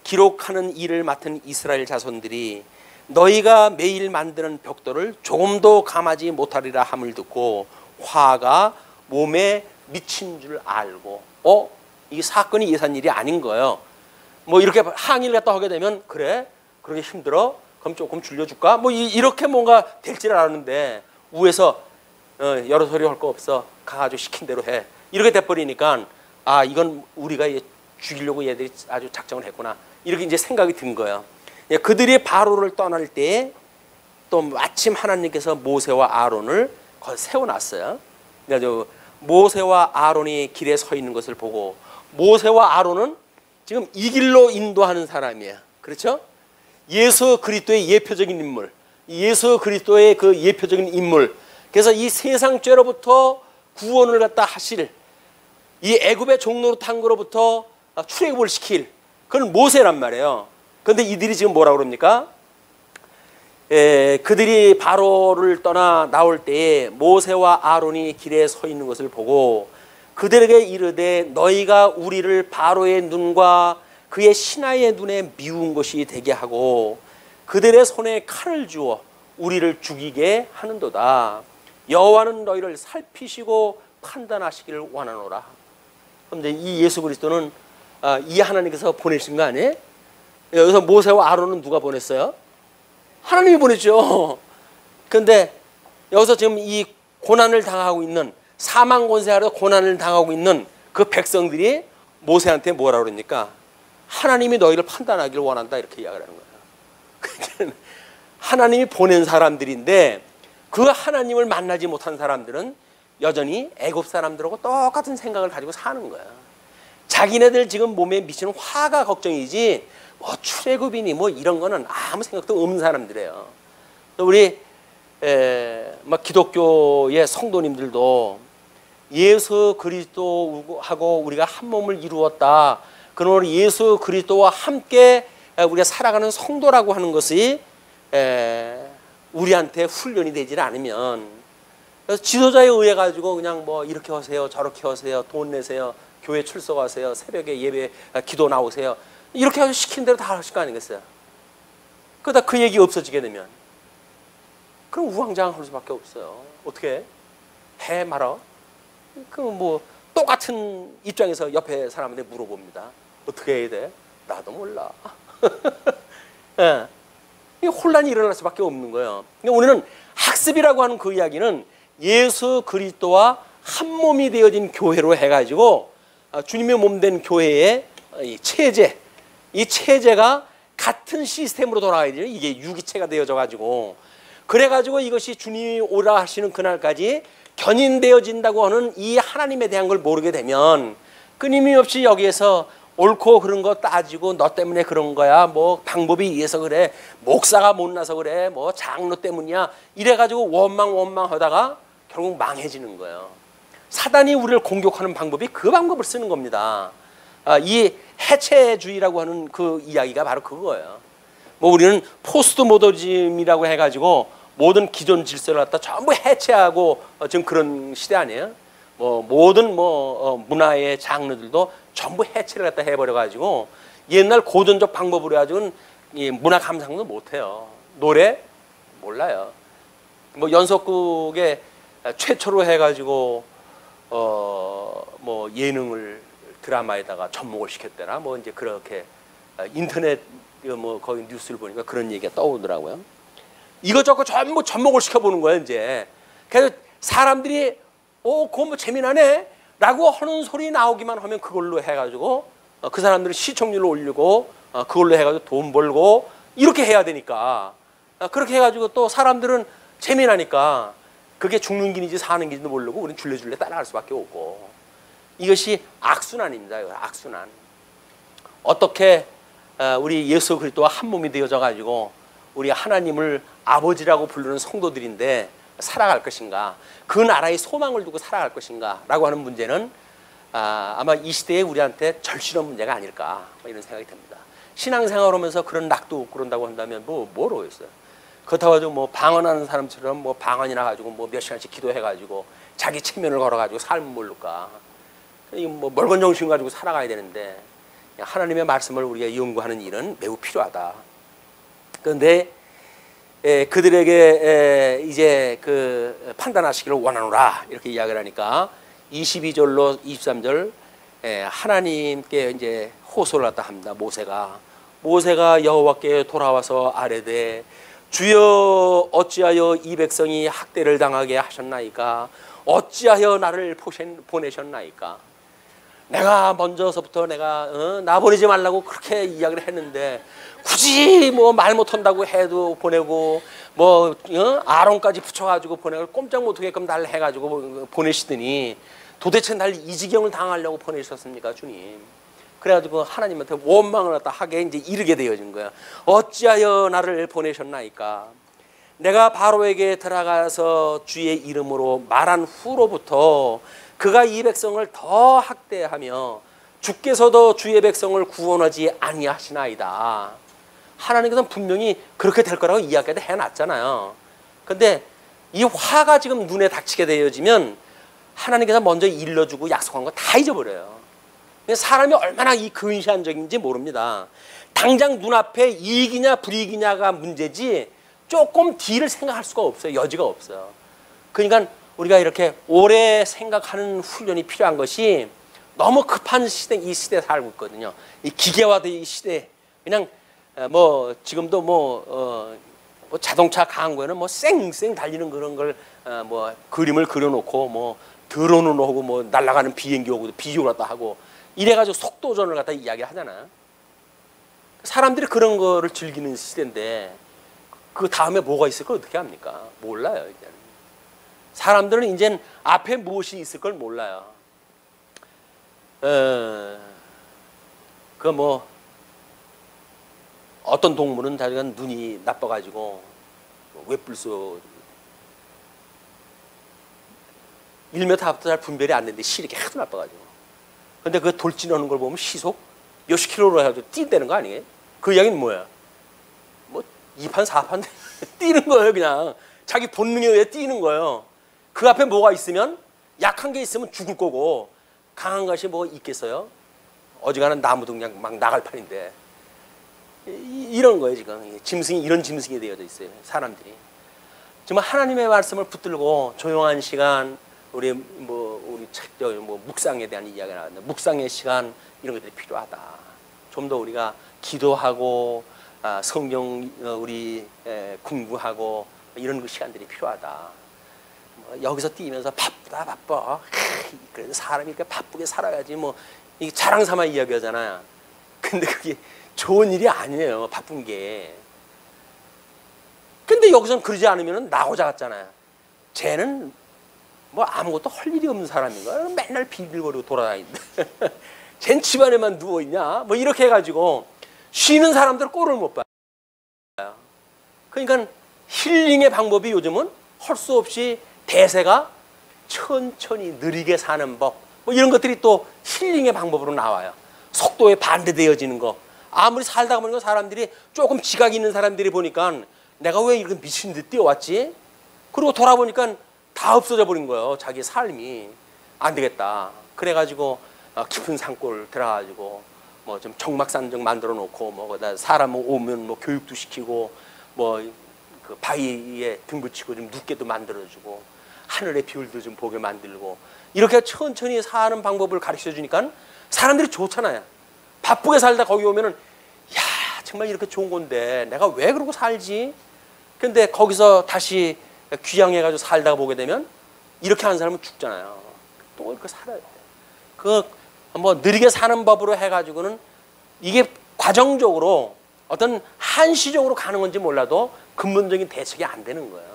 기록하는 일을 맡은 이스라엘 자손들이 너희가 매일 만드는 벽돌을 조금도 감하지 못하리라 함을 듣고 화가 몸에 미친 줄 알고 이게 사건이 예산 일이 아닌 거예요. 이렇게 항의를 갖다 하게 되면 그래? 그렇게 힘들어? 그럼 조금 줄여줄까? 이렇게 뭔가 될 줄 알았는데 위에서 여러 소리 할 거 없어. 가가지고 시킨 대로 해. 이렇게 돼버리니까 아 이건 우리가 죽이려고 얘들이 아주 작정을 했구나. 이렇게 이제 생각이 든 거예요. 그들이 바로를 떠날 때에 또 마침 하나님께서 모세와 아론을 세워놨어요. 그러니까 모세와 아론이 길에 서 있는 것을 보고 모세와 아론은 지금 이 길로 인도하는 사람이에요. 그렇죠? 예수 그리스도의 예표적인 인물, 예수 그리스도의 그 예표적인 인물. 그래서 이 세상 죄로부터 구원을 갖다 하실 이 애굽의 종로로 탄 거로부터 출애굽을 시킬 그건 모세란 말이에요. 그런데 이들이 지금 뭐라고 그럽니까? 그들이 바로를 떠나 나올 때에 모세와 아론이 길에 서 있는 것을 보고 그들에게 이르되 너희가 우리를 바로의 눈과 그의 신하의 눈에 미운 것이 되게 하고 그들의 손에 칼을 주어 우리를 죽이게 하는도다. 여호와는 너희를 살피시고 판단하시기를 원하노라. 그런데 이 예수 그리스도는 이 하나님께서 보내신 거 아니에요? 여기서 모세와 아론은 누가 보냈어요? 하나님이 보냈죠. 그런데 여기서 지금 이 고난을 당하고 있는 사망 권세 아래 고난을 당하고 있는 그 백성들이 모세한테 뭐라 그러니까 하나님이 너희를 판단하기를 원한다 이렇게 이야기를 하는 거예요. 하나님이 보낸 사람들인데 그 하나님을 만나지 못한 사람들은 여전히 애굽 사람들하고 똑같은 생각을 가지고 사는 거야. 자기네들 지금 몸에 미치는 화가 걱정이지 뭐 출애굽이니 뭐 이런 거는 아무 생각도 없는 사람들이에요. 우리 막 기독교의 성도님들도 예수 그리스도하고 우리가 한 몸을 이루었다. 그러므로 예수 그리스도와 함께 우리가 살아가는 성도라고 하는 것이 우리한테 훈련이 되지 않으면 그래서 지도자에 의해 가지고 그냥 뭐 이렇게 하세요 저렇게 하세요 돈 내세요 교회 출석하세요 새벽에 예배 기도 나오세요 이렇게 해서 시킨 대로 다 하실 거 아니겠어요? 그러다 그 얘기 없어지게 되면 그럼 우왕좌왕할 수밖에 없어요. 어떻게 해 말아? 그 뭐 똑같은 입장에서 옆에 사람한테 물어봅니다. 어떻게 해야 돼? 나도 몰라. 예. 혼란이 일어날 수밖에 없는 거예요. 우리는 학습이라고 하는 그 이야기는 예수 그리스도와 한 몸이 되어진 교회로 해가지고 주님의 몸 된 교회의 이 체제, 이 체제가 같은 시스템으로 돌아가야 돼요. 이게 유기체가 되어져 가지고 그래가지고 이것이 주님이 오라 하시는 그날까지 견인되어진다고 하는 이 하나님에 대한 걸 모르게 되면 끊임없이 여기에서 옳고 그런 거 따지고 너 때문에 그런 거야 뭐 방법이 이래서 그래 목사가 못나서 그래 뭐 장로 때문이야 이래가지고 원망하다가 결국 망해지는 거예요. 사단이 우리를 공격하는 방법이 그 방법을 쓰는 겁니다. 이 해체주의라고 하는 그 이야기가 바로 그거예요. 뭐 우리는 포스트 모더니즘이라고 해가지고 모든 기존 질서를 갖다 전부 해체하고 지금 그런 시대 아니에요? 뭐 모든 문화의 장르들도 전부 해체를 갖다 해버려가지고 옛날 고전적 방법으로 해가지고는 이 문화 감상도 못해요. 노래 몰라요. 뭐 연속극에 최초로 해가지고 뭐 예능을 드라마에다가 접목을 시켰대나 뭐 이제 그렇게 인터넷 뭐 거기 뉴스를 보니까 그런 얘기가 떠오르더라고요. 이것저것 전부 접목을 시켜보는 거예요 이제. 그래서 사람들이 그거 뭐 재미나네 라고 하는 소리 나오기만 하면 그걸로 해가지고 그 사람들은 시청률을 올리고 그걸로 해가지고 돈 벌고 이렇게 해야 되니까 그렇게 해가지고 또 사람들은 재미나니까 그게 죽는 길인지 사는 길인지도 모르고 우리는 줄레줄레 따라갈 수밖에 없고 이것이 악순환입니다. 악순환. 어떻게 우리 예수 그리스도와 한 몸이 되어져 가지고 우리 하나님을 아버지라고 부르는 성도들인데 살아갈 것인가, 그 나라의 소망을 두고 살아갈 것인가 라고 하는 문제는 아마 이 시대에 우리한테 절실한 문제가 아닐까 이런 생각이 듭니다. 신앙생활 하면서 그런 낙도 없고 그런다고 한다면 뭐로 했어요? 그렇다고 해도 뭐 방언하는 사람처럼 뭐 방언이나 가지고 뭐 몇 시간씩 기도해가지고 자기 체면을 걸어가지고 삶을 모를까? 뭐 멀건 정신 가지고 살아가야 되는데 하나님의 말씀을 우리가 연구하는 일은 매우 필요하다. 그런데 그들에게 이제 그 판단하시기를 원하노라 이렇게 이야기를 하니까 22절로 23절 하나님께 이제 호소를 갖다 합니다. 모세가 여호와께 돌아와서 아뢰되 주여 어찌하여 이 백성이 학대를 당하게 하셨나이까? 어찌하여 나를 보내셨나이까? 내가 먼저서부터 내가 나 보내지 말라고 그렇게 이야기를 했는데 굳이 뭐 말 못한다고 해도 보내고 뭐 아론까지 붙여가지고 보내고 꼼짝 못하게끔 날 해가지고 보내시더니 도대체 날 이 지경을 당하려고 보내셨습니까 주님? 그래가지고 하나님한테 원망을 갖다 하게 이제 이르게 되어진 거야. 어찌하여 나를 보내셨나이까? 내가 바로에게 들어가서 주의 이름으로 말한 후로부터 그가 이 백성을 더 학대하며 주께서도 주의 백성을 구원하지 아니하시나이다. 하나님께서는 분명히 그렇게 될 거라고 이야기도 해놨잖아요. 근데 이 화가 지금 눈에 닥치게 되어지면 하나님께서 먼저 일러주고 약속한 거 다 잊어버려요. 사람이 얼마나 이 근시안적인지 모릅니다. 당장 눈앞에 이익이냐 불이익이냐가 문제지 조금 뒤를 생각할 수가 없어요. 여지가 없어요. 그러니까 우리가 이렇게 오래 생각하는 훈련이 필요한 것이 너무 급한 시대, 이 시대에 살고 있거든요. 이 기계화된 이 시대, 그냥 뭐 지금도 뭐 자동차 강한 거에는 뭐 쌩쌩 달리는 그런 걸 뭐 그림을 그려놓고 뭐 드론을 오고 뭐 날아가는 비행기 오고 비교를 갖다 하고 이래가지고 속도전을 갖다 이야기하잖아요. 사람들이 그런 거를 즐기는 시대인데 그 다음에 뭐가 있을 걸 어떻게 합니까? 몰라요. 이제는. 사람들은 이제는 앞에 무엇이 있을 걸 몰라요. 그 뭐 어떤 동물은 자기가 눈이 나빠가지고 외뿔소 1m 앞부터 잘 분별이 안 되는데 시력이 하도 나빠가지고. 근데 그 돌진하는 걸 보면 시속 몇십 킬로로 해가지고 뛴다는 거 아니에요? 그 이야기는 뭐야? 뭐 2판 4판 뛰는 거예요. 그냥 자기 본능에 의해 뛰는 거예요. 그 앞에 뭐가 있으면 약한 게 있으면 죽을 거고 강한 것이 뭐 있겠어요? 어지간한 나무도 그냥 막 나갈 판인데 이런 거예요. 지금 짐승이 이런 짐승이 되어져 있어요. 사람들이 정말 하나님의 말씀을 붙들고 조용한 시간 우리 책 뭐 묵상에 대한 이야기가 나왔는데 묵상의 시간 이런 것들이 필요하다. 좀 더 우리가 기도하고 성경 우리 공부하고 이런 그 시간들이 필요하다. 여기서 뛰면서 바빠. 그래서 사람이 이렇게 바쁘게 살아야지 뭐 이게 자랑 삼아 이야기하잖아요. 근데 그게 좋은 일이 아니에요. 바쁜 게. 근데 여기서는 그러지 않으면 나고자 같잖아요. 쟤는 뭐 아무것도 할 일이 없는 사람인가? 맨날 비빌거리고 돌아다니는데. 쟨 집안에만 누워있냐? 뭐 이렇게 해가지고 쉬는 사람들 꼴을 못 봐요. 그러니까 힐링의 방법이 요즘은 할 수 없이 대세가 천천히 느리게 사는 법, 뭐 이런 것들이 또 힐링의 방법으로 나와요. 속도에 반대되어지는 거. 아무리 살다가 보니까 사람들이 조금 지각 있는 사람들이 보니까 내가 왜 이렇게 미친 듯 뛰어왔지? 그리고 돌아보니까 다 없어져 버린 거예요. 자기 삶이. 안 되겠다. 그래가지고 깊은 산골 들어가가지고 뭐 좀 정막산정 만들어 놓고 뭐 사람 오면 뭐 교육도 시키고 뭐 그 바위에 등 붙이고 좀 눕게도 만들어주고 하늘의 별도 좀 보게 만들고 이렇게 천천히 사는 방법을 가르쳐 주니까 사람들이 좋잖아요. 바쁘게 살다 거기 오면은 야 정말 이렇게 좋은 건데 내가 왜 그러고 살지? 근데 거기서 다시 귀향해가지고 살다가 보게 되면 이렇게 하는 사람은 죽잖아요. 또 이렇게 살아야 돼. 그 뭐 느리게 사는 법으로 해가지고는 이게 과정적으로 어떤 한시적으로 가는 건지 몰라도 근본적인 대책이 안 되는 거예요.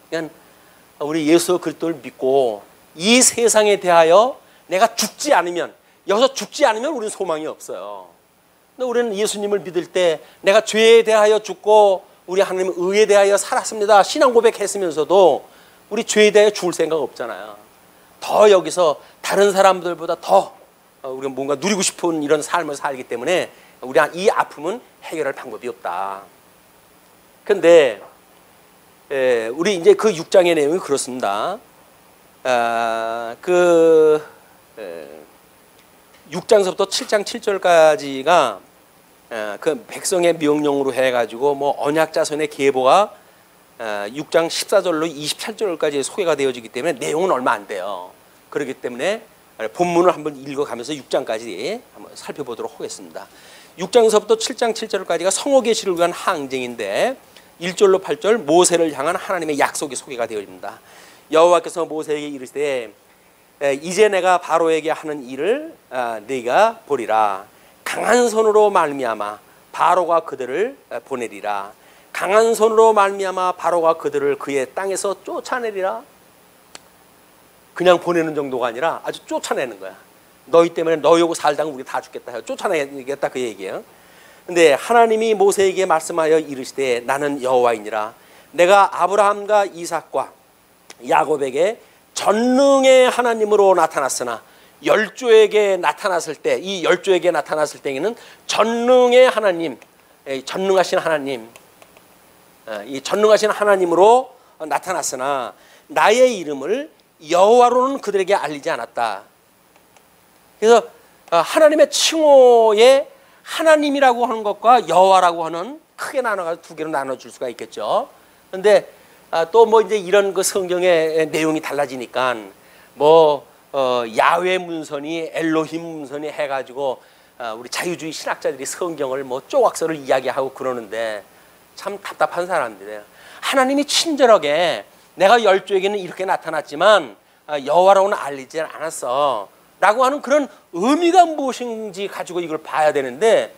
그러니까 우리 예수 그리스도를 믿고 이 세상에 대하여 내가 죽지 않으면 여기서 죽지 않으면 우리는 소망이 없어요. 근데 우리는 예수님을 믿을 때 내가 죄에 대하여 죽고 우리 하나님 의에 대하여 살았습니다. 신앙 고백했으면서도 우리 죄에 대하여 죽을 생각 없잖아요. 더 여기서 다른 사람들보다 더 우리가 뭔가 누리고 싶은 이런 삶을 살기 때문에 우리 이 아픔은 해결할 방법이 없다. 근데 우리 이제 그 6장의 내용이 그렇습니다. 6장서부터 7장 7절까지가 그 백성의 명령으로 해가지고 뭐 언약 자손의 계보가 6장 14절로 28절까지 소개가 되어지기 때문에 내용은 얼마 안 돼요. 그렇기 때문에 본문을 한번 읽어가면서 6장까지 한번 살펴보도록 하겠습니다. 6장서부터 7장 7절까지가 성호 계시를 위한 항쟁인데 1절로 8절 모세를 향한 하나님의 약속이 소개가 되어집니다. 여호와께서 모세에게 이르시되 이제 내가 바로에게 하는 일을 네가 보리라. 강한 손으로 말미암아 바로가 그들을 보내리라. 강한 손으로 말미암아 바로가 그들을 그의 땅에서 쫓아내리라. 그냥 보내는 정도가 아니라 아주 쫓아내는 거야. 너희 때문에 너희하고 살다가 우리 다 죽겠다. 쫓아내겠다 그 얘기예요. 근데 하나님이 모세에게 말씀하여 이르시되 나는 여호와이니라. 내가 아브라함과 이삭과 야곱에게 전능의 하나님으로 나타났으나 열조에게 나타났을 때, 이 열조에게 나타났을 때에는 전능의 하나님, 전능하신 하나님, 이 전능하신 하나님으로 나타났으나 나의 이름을 여호와로는 그들에게 알리지 않았다. 그래서 하나님의 칭호에 하나님이라고 하는 것과 여호와라고 하는 크게 나눠가 두 개로 나눠줄 수가 있겠죠. 그런데 또 뭐 이제 이런 그 성경의 내용이 달라지니까 뭐 야훼 문선이 엘로힘 문선이 해가지고 우리 자유주의 신학자들이 성경을 뭐 조각서를 이야기하고 그러는데 참 답답한 사람들이에요. 하나님이 친절하게 내가 열조에게는 이렇게 나타났지만 여호와라고는 알리지 않았어 라고 하는 그런 의미가 무엇인지 가지고 이걸 봐야 되는데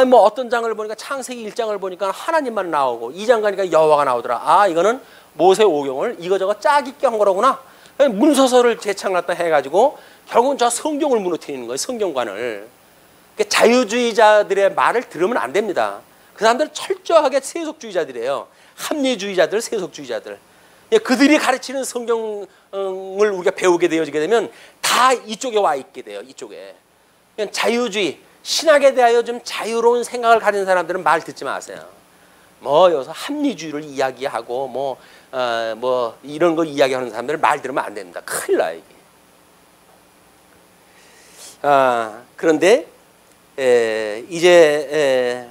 뭐 어떤 장을 보니까 창세기 1장을 보니까 하나님만 나오고 2장 가니까 여호와가 나오더라. 이거는 모세 오경을 이거저거 짜깁기 한 거로구나. 문서서를 재창났다 해가지고 결국은 저 성경을 무너뜨리는 거예요. 성경관을. 자유주의자들의 말을 들으면 안 됩니다. 그 사람들은 철저하게 세속주의자들이에요. 합리주의자들, 세속주의자들. 그들이 가르치는 성경을 우리가 배우게 되어지게 되면 다 이쪽에 와 있게 돼요. 이쪽에. 그냥 자유주의, 신학에 대하여 좀 자유로운 생각을 가진 사람들은 말 듣지 마세요. 뭐 여기서 합리주의를 이야기하고 뭐 이런 거 이야기하는 사람들은 말 들으면 안 됩니다. 큰일 나요 이게. 그런데 이제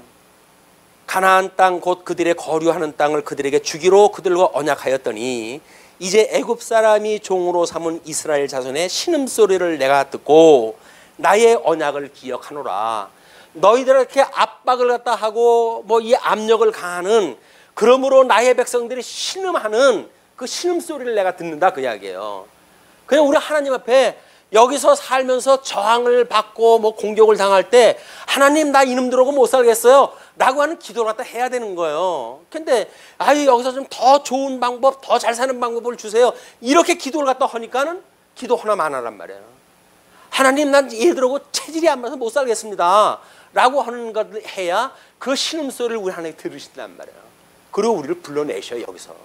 가나안 땅 곧 그들의 거류하는 땅을 그들에게 주기로 그들과 언약하였더니 이제 애굽 사람이 종으로 삼은 이스라엘 자손의 신음소리를 내가 듣고 나의 언약을 기억하노라. 너희들에게 압박을 갖다 하고 뭐 이 압력을 가하는 그러므로 나의 백성들이 신음하는 그 신음소리를 내가 듣는다 그 이야기예요. 그냥 우리 하나님 앞에 여기서 살면서 저항을 받고 뭐 공격을 당할 때 하나님 나 이놈 들어오고 못 살겠어요 라고 하는 기도를 갖다 해야 되는 거예요. 근데 여기서 좀 더 좋은 방법, 더 잘 사는 방법을 주세요 이렇게 기도를 갖다 하니까는 기도 하나만 하란 말이에요. 하나님 난 얘들하고 체질이 안 맞아서 못 살겠습니다 라고 하는 것을 해야 그 신음소리를 우리 하나님 들으신단 말이에요. 그리고 우리를 불러내셔요 여기서.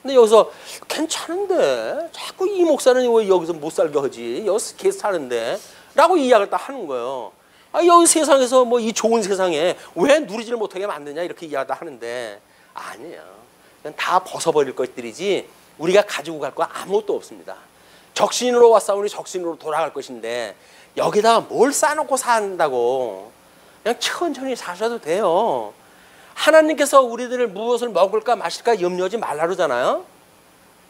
근데 여기서 괜찮은데 자꾸 이 목사는 왜 여기서 못 살게 하지? 여기서 계속 사는데 라고 이야기를 딱 하는 거예요. 여기 세상에서 뭐 이 좋은 세상에 왜 누리지를 못하게 만드냐 이렇게 이야기를 하는데 아니에요. 그냥 다 벗어버릴 것들이지 우리가 가지고 갈 거 아무것도 없습니다. 적신으로 왔사오니 적신으로 돌아갈 것인데 여기다가 뭘 싸놓고 산다고. 그냥 천천히 사셔도 돼요. 하나님께서 우리들을 무엇을 먹을까 마실까 염려하지 말라 그러잖아요.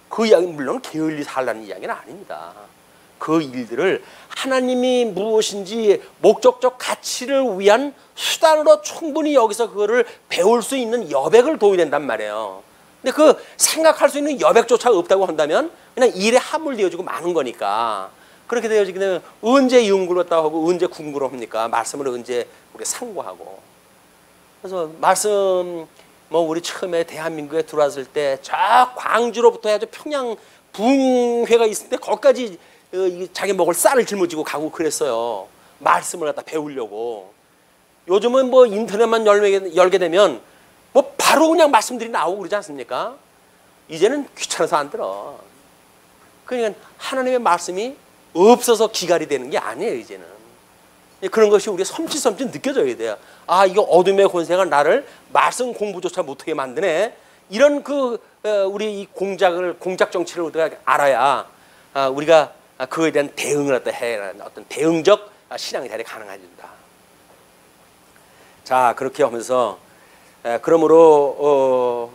그 이야기 물론 게을리 살라는 이야기는 아닙니다. 그 일들을 하나님이 무엇인지 목적적 가치를 위한 수단으로 충분히 여기서 그거를 배울 수 있는 여백을 둬야 된단 말이에요. 근데 그 생각할 수 있는 여백조차 없다고 한다면 그냥 일에 함몰되어지고 마는 거니까. 그렇게 되어지게 되면 언제 연구를 하고 언제 궁구를 합니까? 말씀을 언제 우리 상고하고. 그래서 말씀 뭐 우리 처음에 대한민국에 들어왔을 때 저 광주로부터 해서 평양 붕회가 있을 때 거기까지 자기 먹을 쌀을 짊어지고 가고 그랬어요. 말씀을 갖다 배우려고. 요즘은 뭐 인터넷만 열게 되면 뭐 바로 그냥 말씀들이 나오고 그러지 않습니까? 이제는 귀찮아서 안 들어. 그러니까 하나님의 말씀이 없어서 기갈이 되는 게 아니에요 이제는. 그런 것이 우리가 섬찟섬찟 느껴져야 돼요. 이거 어둠의 권세가 나를 말씀 공부조차 못하게 만드네. 이런 우리 이 공작 정치를 우리가 알아야 우리가 그거에 대한 대응을 갖다 해야 어떤 대응적 신앙이 되게 가능해진다. 자 그렇게 하면서 그러므로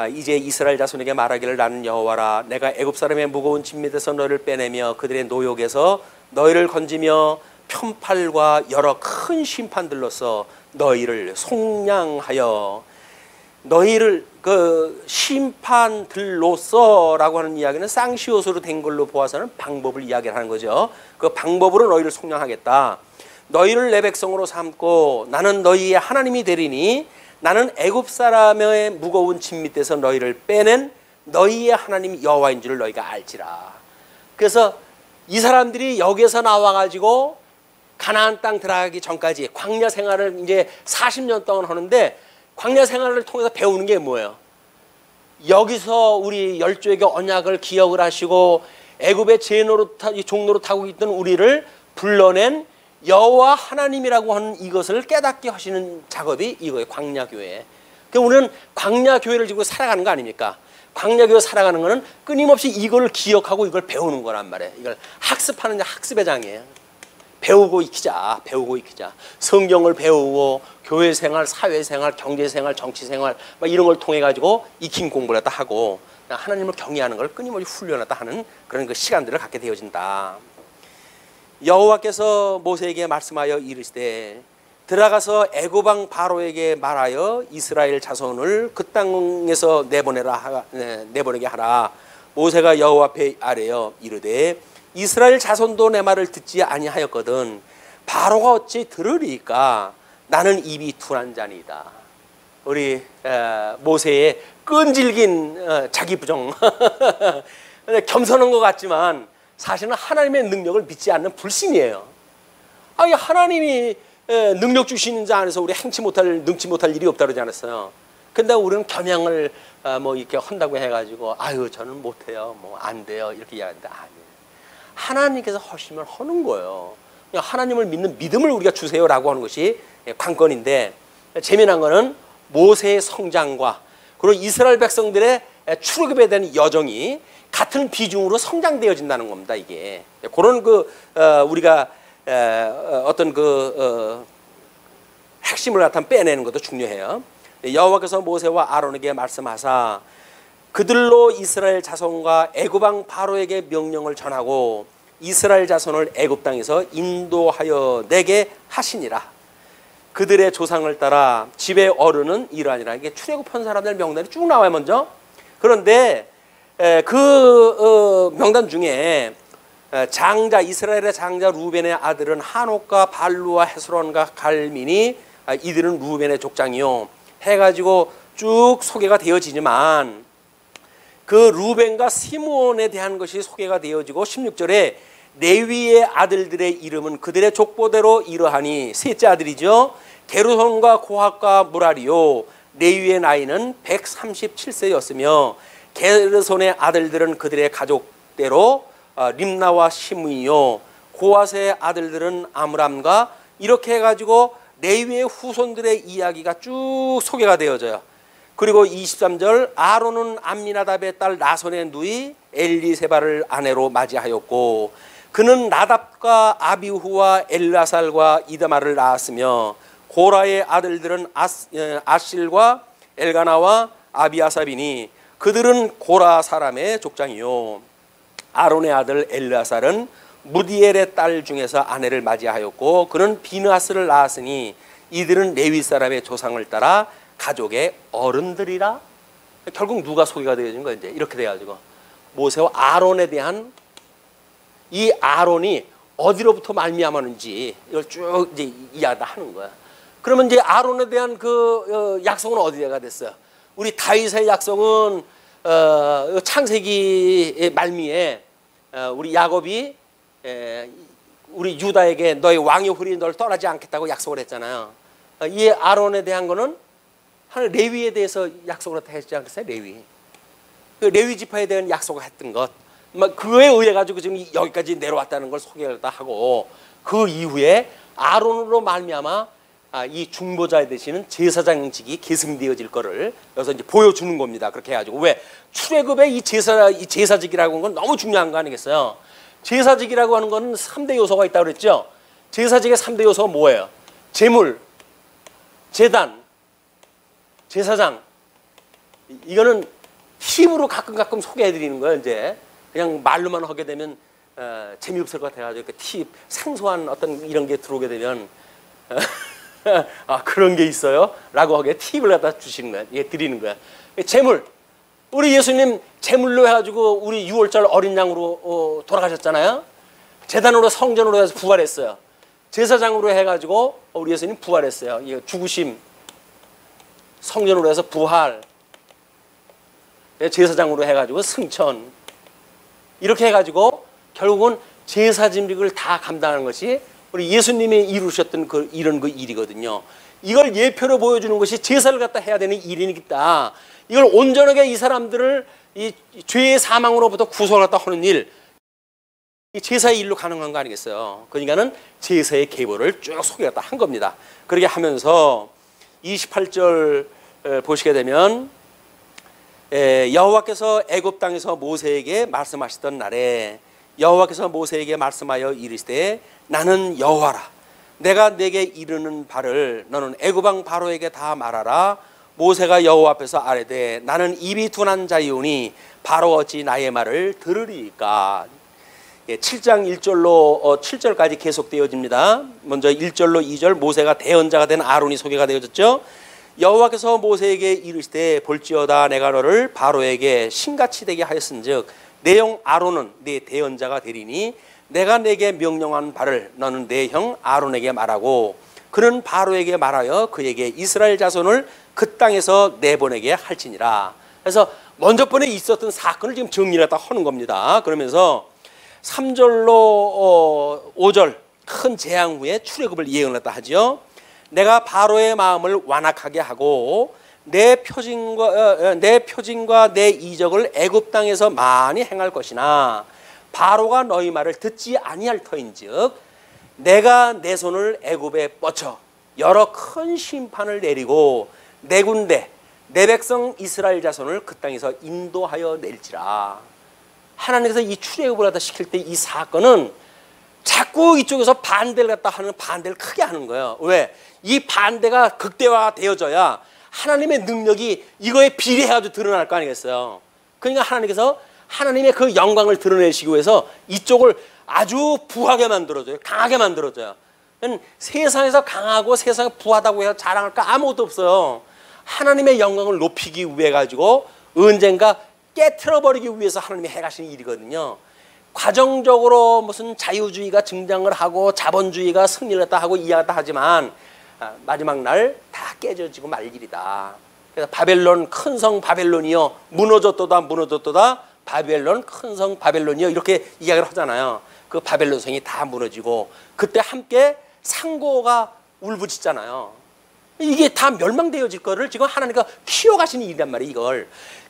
이제 이스라엘 자손에게 말하기를 나는 여호와라. 내가 애굽 사람의 무거운 짐 밑에서 너를 빼내며 그들의 노역에서 너희를 건지며 편팔과 여러 큰 심판들로서 너희를 속량하여 너희를 그 심판들로서라고 하는 이야기는 쌍시옷으로 된 걸로 보아서는 방법을 이야기를 하는 거죠. 그 방법으로 너희를 속량하겠다. 너희를 내 백성으로 삼고 나는 너희의 하나님이 되리니 나는 애굽 사람의 무거운 짐 밑에서 너희를 빼낸 너희의 하나님 여호와인 줄 너희가 알지라. 그래서 이 사람들이 여기에서 나와가지고 가나안 땅 들어가기 전까지 광야 생활을 이제 40년 동안 하는데, 광야 생활을 통해서 배우는 게 뭐예요? 여기서 우리 열조에게 언약을 기억을 하시고 애굽의 종노릇 하고 있던 우리를 불러낸 여호와 하나님이라고 하는 이것을 깨닫게 하시는 작업이 이거예요. 광야교회. 그러니까 우리는 광야교회를 지고 살아가는 거 아닙니까? 광야교회 살아가는 거는 끊임없이 이걸 기억하고 이걸 배우는 거란 말이에요. 이걸 학습하는 게 학습의 장이에요. 배우고 익히자, 배우고 익히자. 성경을 배우고 교회 생활, 사회 생활, 경제 생활, 정치 생활 막 이런 걸 통해 가지고 익힌 공부를 했다 하고 하나님을 경외하는 걸 끊임없이 훈련했다 하는 그런 그 시간들을 갖게 되어진다. 여호와께서 모세에게 말씀하여 이르시되 들어가서 애굽 왕 바로에게 말하여 이스라엘 자손을 그 땅에서 내보내게 하라. 모세가 여호와 앞에 아뢰어 이르되 이스라엘 자손도 내 말을 듣지 아니하였거든 바로가 어찌 들으리까? 나는 입이 둔한 자니이다. 우리 모세의 끈질긴 자기 부정 겸손한 것 같지만 사실은 하나님의 능력을 믿지 않는 불신이에요. 아니 하나님이 능력 주시는 자 안에서 우리 능치 못할 일이 없다 그러지 않았어요. 근데 우리는 겸양을 뭐 이렇게 한다고 해가지고 아유 저는 못해요, 뭐 안 돼요 이렇게 이야기하는데 아니에요. 하나님께서 하시면 하는 거예요. 하나님을 믿는 믿음을 우리가 주세요라고 하는 것이 관건인데, 재미난 거는 모세의 성장과 그리고 이스라엘 백성들의 출애굽에 대한 여정이 같은 비중으로 성장되어진다는 겁니다. 이게 그런 우리가 어떤 핵심을 갖다 빼내는 것도 중요해요. 여호와께서 모세와 아론에게 말씀하사 그들로 이스라엘 자손과 애굽 왕 바로에게 명령을 전하고 이스라엘 자손을 애굽 땅에서 인도하여 내게 하시니라. 그들의 조상을 따라 집의 어른은 이러하니라. 이게 출애굽한 사람들 명단이 쭉 나와요 먼저. 그런데 그 명단 중에 장자 이스라엘의 장자 루벤의 아들은 한옥과 발루와 헤스론과 갈민이 이들은 루벤의 족장이요 해가지고 쭉 소개가 되어지지만 그 루벤과 시므온에 대한 것이 소개가 되어지고 16절에 레위의 아들들의 이름은 그들의 족보대로 이러하니 셋째 아들이죠. 게르손과 고핫과 무라리요. 레위의 나이는 137세였으며 게르손의 아들들은 그들의 가족대로 림나와 시므이요. 고핫의 아들들은 아므람과 이렇게 해가지고 레위의 후손들의 이야기가 쭉 소개가 되어져요. 그리고 23절 아론은 암미나답의 딸 나손의 누이 엘리세바를 아내로 맞이하였고 그는 나답과 아비후와 엘라살과 이다말을 낳았으며 고라의 아들들은 아실과 엘가나와 아비아삽이니 그들은 고라 사람의 족장이요. 아론의 아들 엘라살은 무디엘의 딸 중에서 아내를 맞이하였고 그는 비느하스를 낳았으니 이들은 레위 사람의 조상을 따라 가족의 어른들이라. 결국 누가 소개가 되어진 거야? 이제 이렇게 돼가지고 모세와 아론에 대한 이 아론이 어디로부터 말미암았는지 이걸 쭉 이제 이야기하는 거야. 그러면 이제 아론에 대한 그 약속은 어디가 됐어요? 우리 다윗의 약속은 창세기 말미에 우리 야곱이 우리 유다에게 너의 왕의 훌이 널 떠나지 않겠다고 약속을 했잖아요. 이 아론에 대한 거는 하나님 레위에 대해서 약속을 했지 않겠어요? 레위 지파에 대한 약속을 했던 것, 그거에 의해 가지고 지금 여기까지 내려왔다는 걸 소개를 하고 그 이후에 아론으로 말미암아 이 중보자 되시는 제사장직이 계승되어질 거를 여기서 이제 보여주는 겁니다. 그렇게 해가지고 왜 출애굽의 이 제사직이라고 하는 건 너무 중요한 거 아니겠어요? 제사직이라고 하는 거는 3대 요소가 있다고 그랬죠. 제사직의 3대 요소가 뭐예요? 제물, 제단, 제사장. 이거는 팁으로 가끔 소개해드리는 거예요. 이제 그냥 말로만 하게 되면 재미없을 것 같아가지고 팁, 생소한 어떤 이런 게 들어오게 되면 아, 그런 게 있어요? 라고 하게 팁을 갖다 주시는 거야. 예, 드리는 거야. 재물. 우리 예수님 재물로 해가지고 우리 6월절 어린 양으로 돌아가셨잖아요. 제단으로 성전으로 해서 부활했어요. 제사장으로 해가지고 우리 예수님 부활했어요. 이 죽으심, 성전으로 해서 부활, 제사장으로 해가지고 승천, 이렇게 해가지고 결국은 제사 짐직을 다 감당하는 것이 우리 예수님이 이루셨던 이런 일이거든요. 이걸 예표로 보여주는 것이 제사를 갖다 해야 되는 일이니까 이걸 온전하게 이 사람들을 이 죄의 사망으로부터 구속을 갖다 하는 일, 이 제사의 일로 가능한 거 아니겠어요? 그러니까는 제사의 계보를 쭉 소개했다 한 겁니다. 그렇게 하면서 28절 보시게 되면 여호와께서 애굽 땅에서 모세에게 말씀하시던 날에 여호와께서 모세에게 말씀하여 이르시되 나는 여호와라. 내가 내게 이르는 바를 너는 애굽 왕 바로에게 다 말하라. 모세가 여호와 앞에서 아뢰되 나는 입이 둔한 자이오니 바로 어찌 나의 말을 들으리까. 7장 1절로 7절까지 계속되어집니다. 먼저 1절로 2절 모세가 대언자가 된 아론이 소개가 되어졌죠. 여호와께서 모세에게 이르시되 볼지어다 내가 너를 바로에게 신같이 되게 하였은즉 내 형 아론은 네 대언자가 되리니 내가 내게 명령한 바를 너는 내 형 아론에게 말하고 그는 바로에게 말하여 그에게 이스라엘 자손을 그 땅에서 내보내게 할지니라. 그래서 먼저 번에 있었던 사건을 지금 정리를 다 하는 겁니다. 그러면서 3절로 5절 큰 재앙 후에 출애굽을 예언을 했다 하죠. 내가 바로의 마음을 완악하게 하고 내 표징과 내 이적을 애굽 땅에서 많이 행할 것이나 바로가 너희 말을 듣지 아니할 터인즉 내가 내 손을 애굽에 뻗쳐 여러 큰 심판을 내리고 내 군대 내 백성 이스라엘 자손을 그 땅에서 인도하여 낼지라. 하나님께서 이 출애굽을 하다 시킬 때 이 사건은 자꾸 이쪽에서 반대를 갖다 하는 반대를 크게 하는 거예요. 왜? 이 반대가 극대화되어져야 하나님의 능력이 이거에 비례해가지고 드러날 거 아니겠어요. 그러니까 하나님께서 하나님의 그 영광을 드러내시기 위해서 이쪽을 아주 부하게 만들어줘요. 강하게 만들어줘요. 세상에서 강하고 세상에 부하다고 해서 자랑할 거 아무것도 없어요. 하나님의 영광을 높이기 위해 가지고 언젠가 깨트려버리기 위해서 하나님이 해가시는 일이거든요. 과정적으로 무슨 자유주의가 등장을 하고 자본주의가 승리를 했다 하고 이해했다 하지만 마지막 날 다 깨져지고 말 일이다. 그래서 바벨론 큰 성 바벨론이여 무너졌도다 무너졌도다 바벨론 큰 성 바벨론이여 이렇게 이야기를 하잖아요. 그 바벨론 성이 다 무너지고 그때 함께 상고가 울부짖잖아요. 이게 다 멸망되어질 거를 지금 하나님과 키워가시는 일이란 말이에요.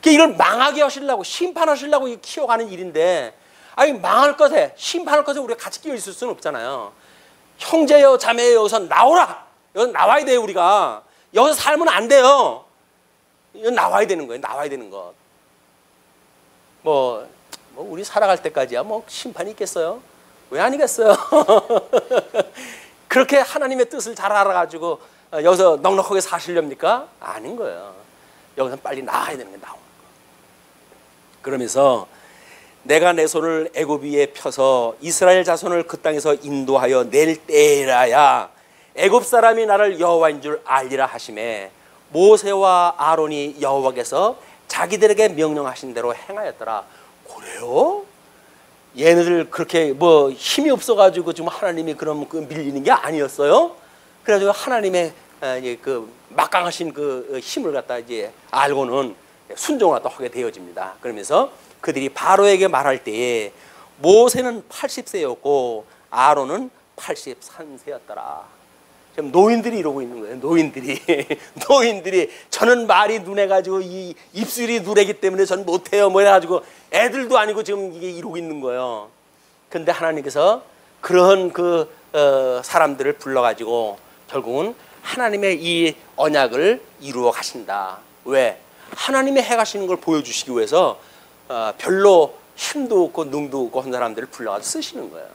이걸 망하게 하시려고 심판하시려고 키워가는 일인데 아니 망할 것에 심판할 것에 우리가 같이 끼어 있을 수는 없잖아요. 형제여 자매여 여기서 나오라. 여기 나와야 돼요. 우리가 여기서 살면 안 돼요. 이건 나와야 되는 거예요. 나와야 되는 것. 뭐 우리 살아갈 때까지야 뭐 심판이 있겠어요? 왜 아니겠어요? 그렇게 하나님의 뜻을 잘 알아가지고 여기서 넉넉하게 사시렵니까? 아닌 거예요. 여기서 빨리 나와야 되는 게 나오는 거. 그러면서 내가 내 손을 애굽 위에 펴서 이스라엘 자손을 그 땅에서 인도하여 낼 때라야 애굽 사람이 나를 여호와인 줄 알리라 하시매 모세와 아론이 여호와께서 자기들에게 명령하신 대로 행하였더라. 그래요? 얘네들 그렇게 뭐 힘이 없어가지고 지금 하나님이 그럼 밀리는 게 아니었어요? 그래가지고 하나님의 그 막강하신 그 힘을 갖다 이제 알고는 순종을 갖다 하게 되어집니다. 그러면서 그들이 바로에게 말할 때에 모세는 80세였고 아론은 83세였더라. 지금 노인들이 이러고 있는 거예요. 노인들이 저는 말이 눈해가지고 이 입술이 누래기 때문에 전 못해요. 뭐 해가지고 애들도 아니고 지금 이게 이러고 있는 거예요. 근데 하나님께서 그런 그 사람들을 불러가지고 결국은 하나님의 이 언약을 이루어 가신다. 왜? 하나님의 해가시는 걸 보여주시기 위해서 별로 힘도 없고 능도 없고 한 사람들을 불러가지고 쓰시는 거예요.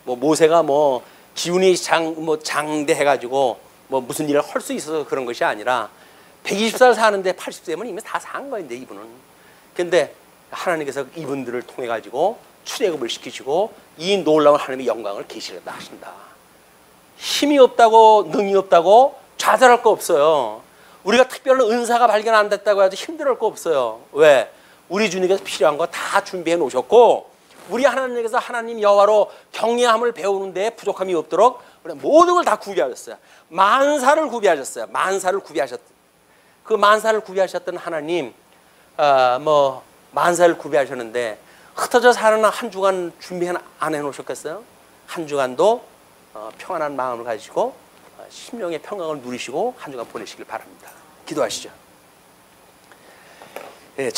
뭐 모세가 뭐 기운이 장대해가지고 뭐 무슨 일을 할 수 있어서 그런 것이 아니라 120살 사는데 80세면 이미 다 산 거인데 이분은. 근데 하나님께서 이분들을 통해 가지고 출애굽을 시키시고 이 놀라운 하나님의 영광을 계시겠다 하신다. 힘이 없다고 능이 없다고 좌절할 거 없어요. 우리가 특별한 은사가 발견 안 됐다고 해도 힘들할 거 없어요. 왜? 우리 주님께서 필요한 거 다 준비해 놓으셨고 우리 하나님께서 하나님 여호와로 경외함을 배우는 데 부족함이 없도록 모든 걸 다 구비하셨어요. 만사를 구비하셨어요. 만사를 그 만사를 구비하셨던 하나님 만사를 구비하셨는데 흩어져 사는 한 주간 준비 안 해놓으셨겠어요? 한 주간도 평안한 마음을 가지고 심령의 평강을 누리시고 한 주간 보내시길 바랍니다. 기도하시죠. 예,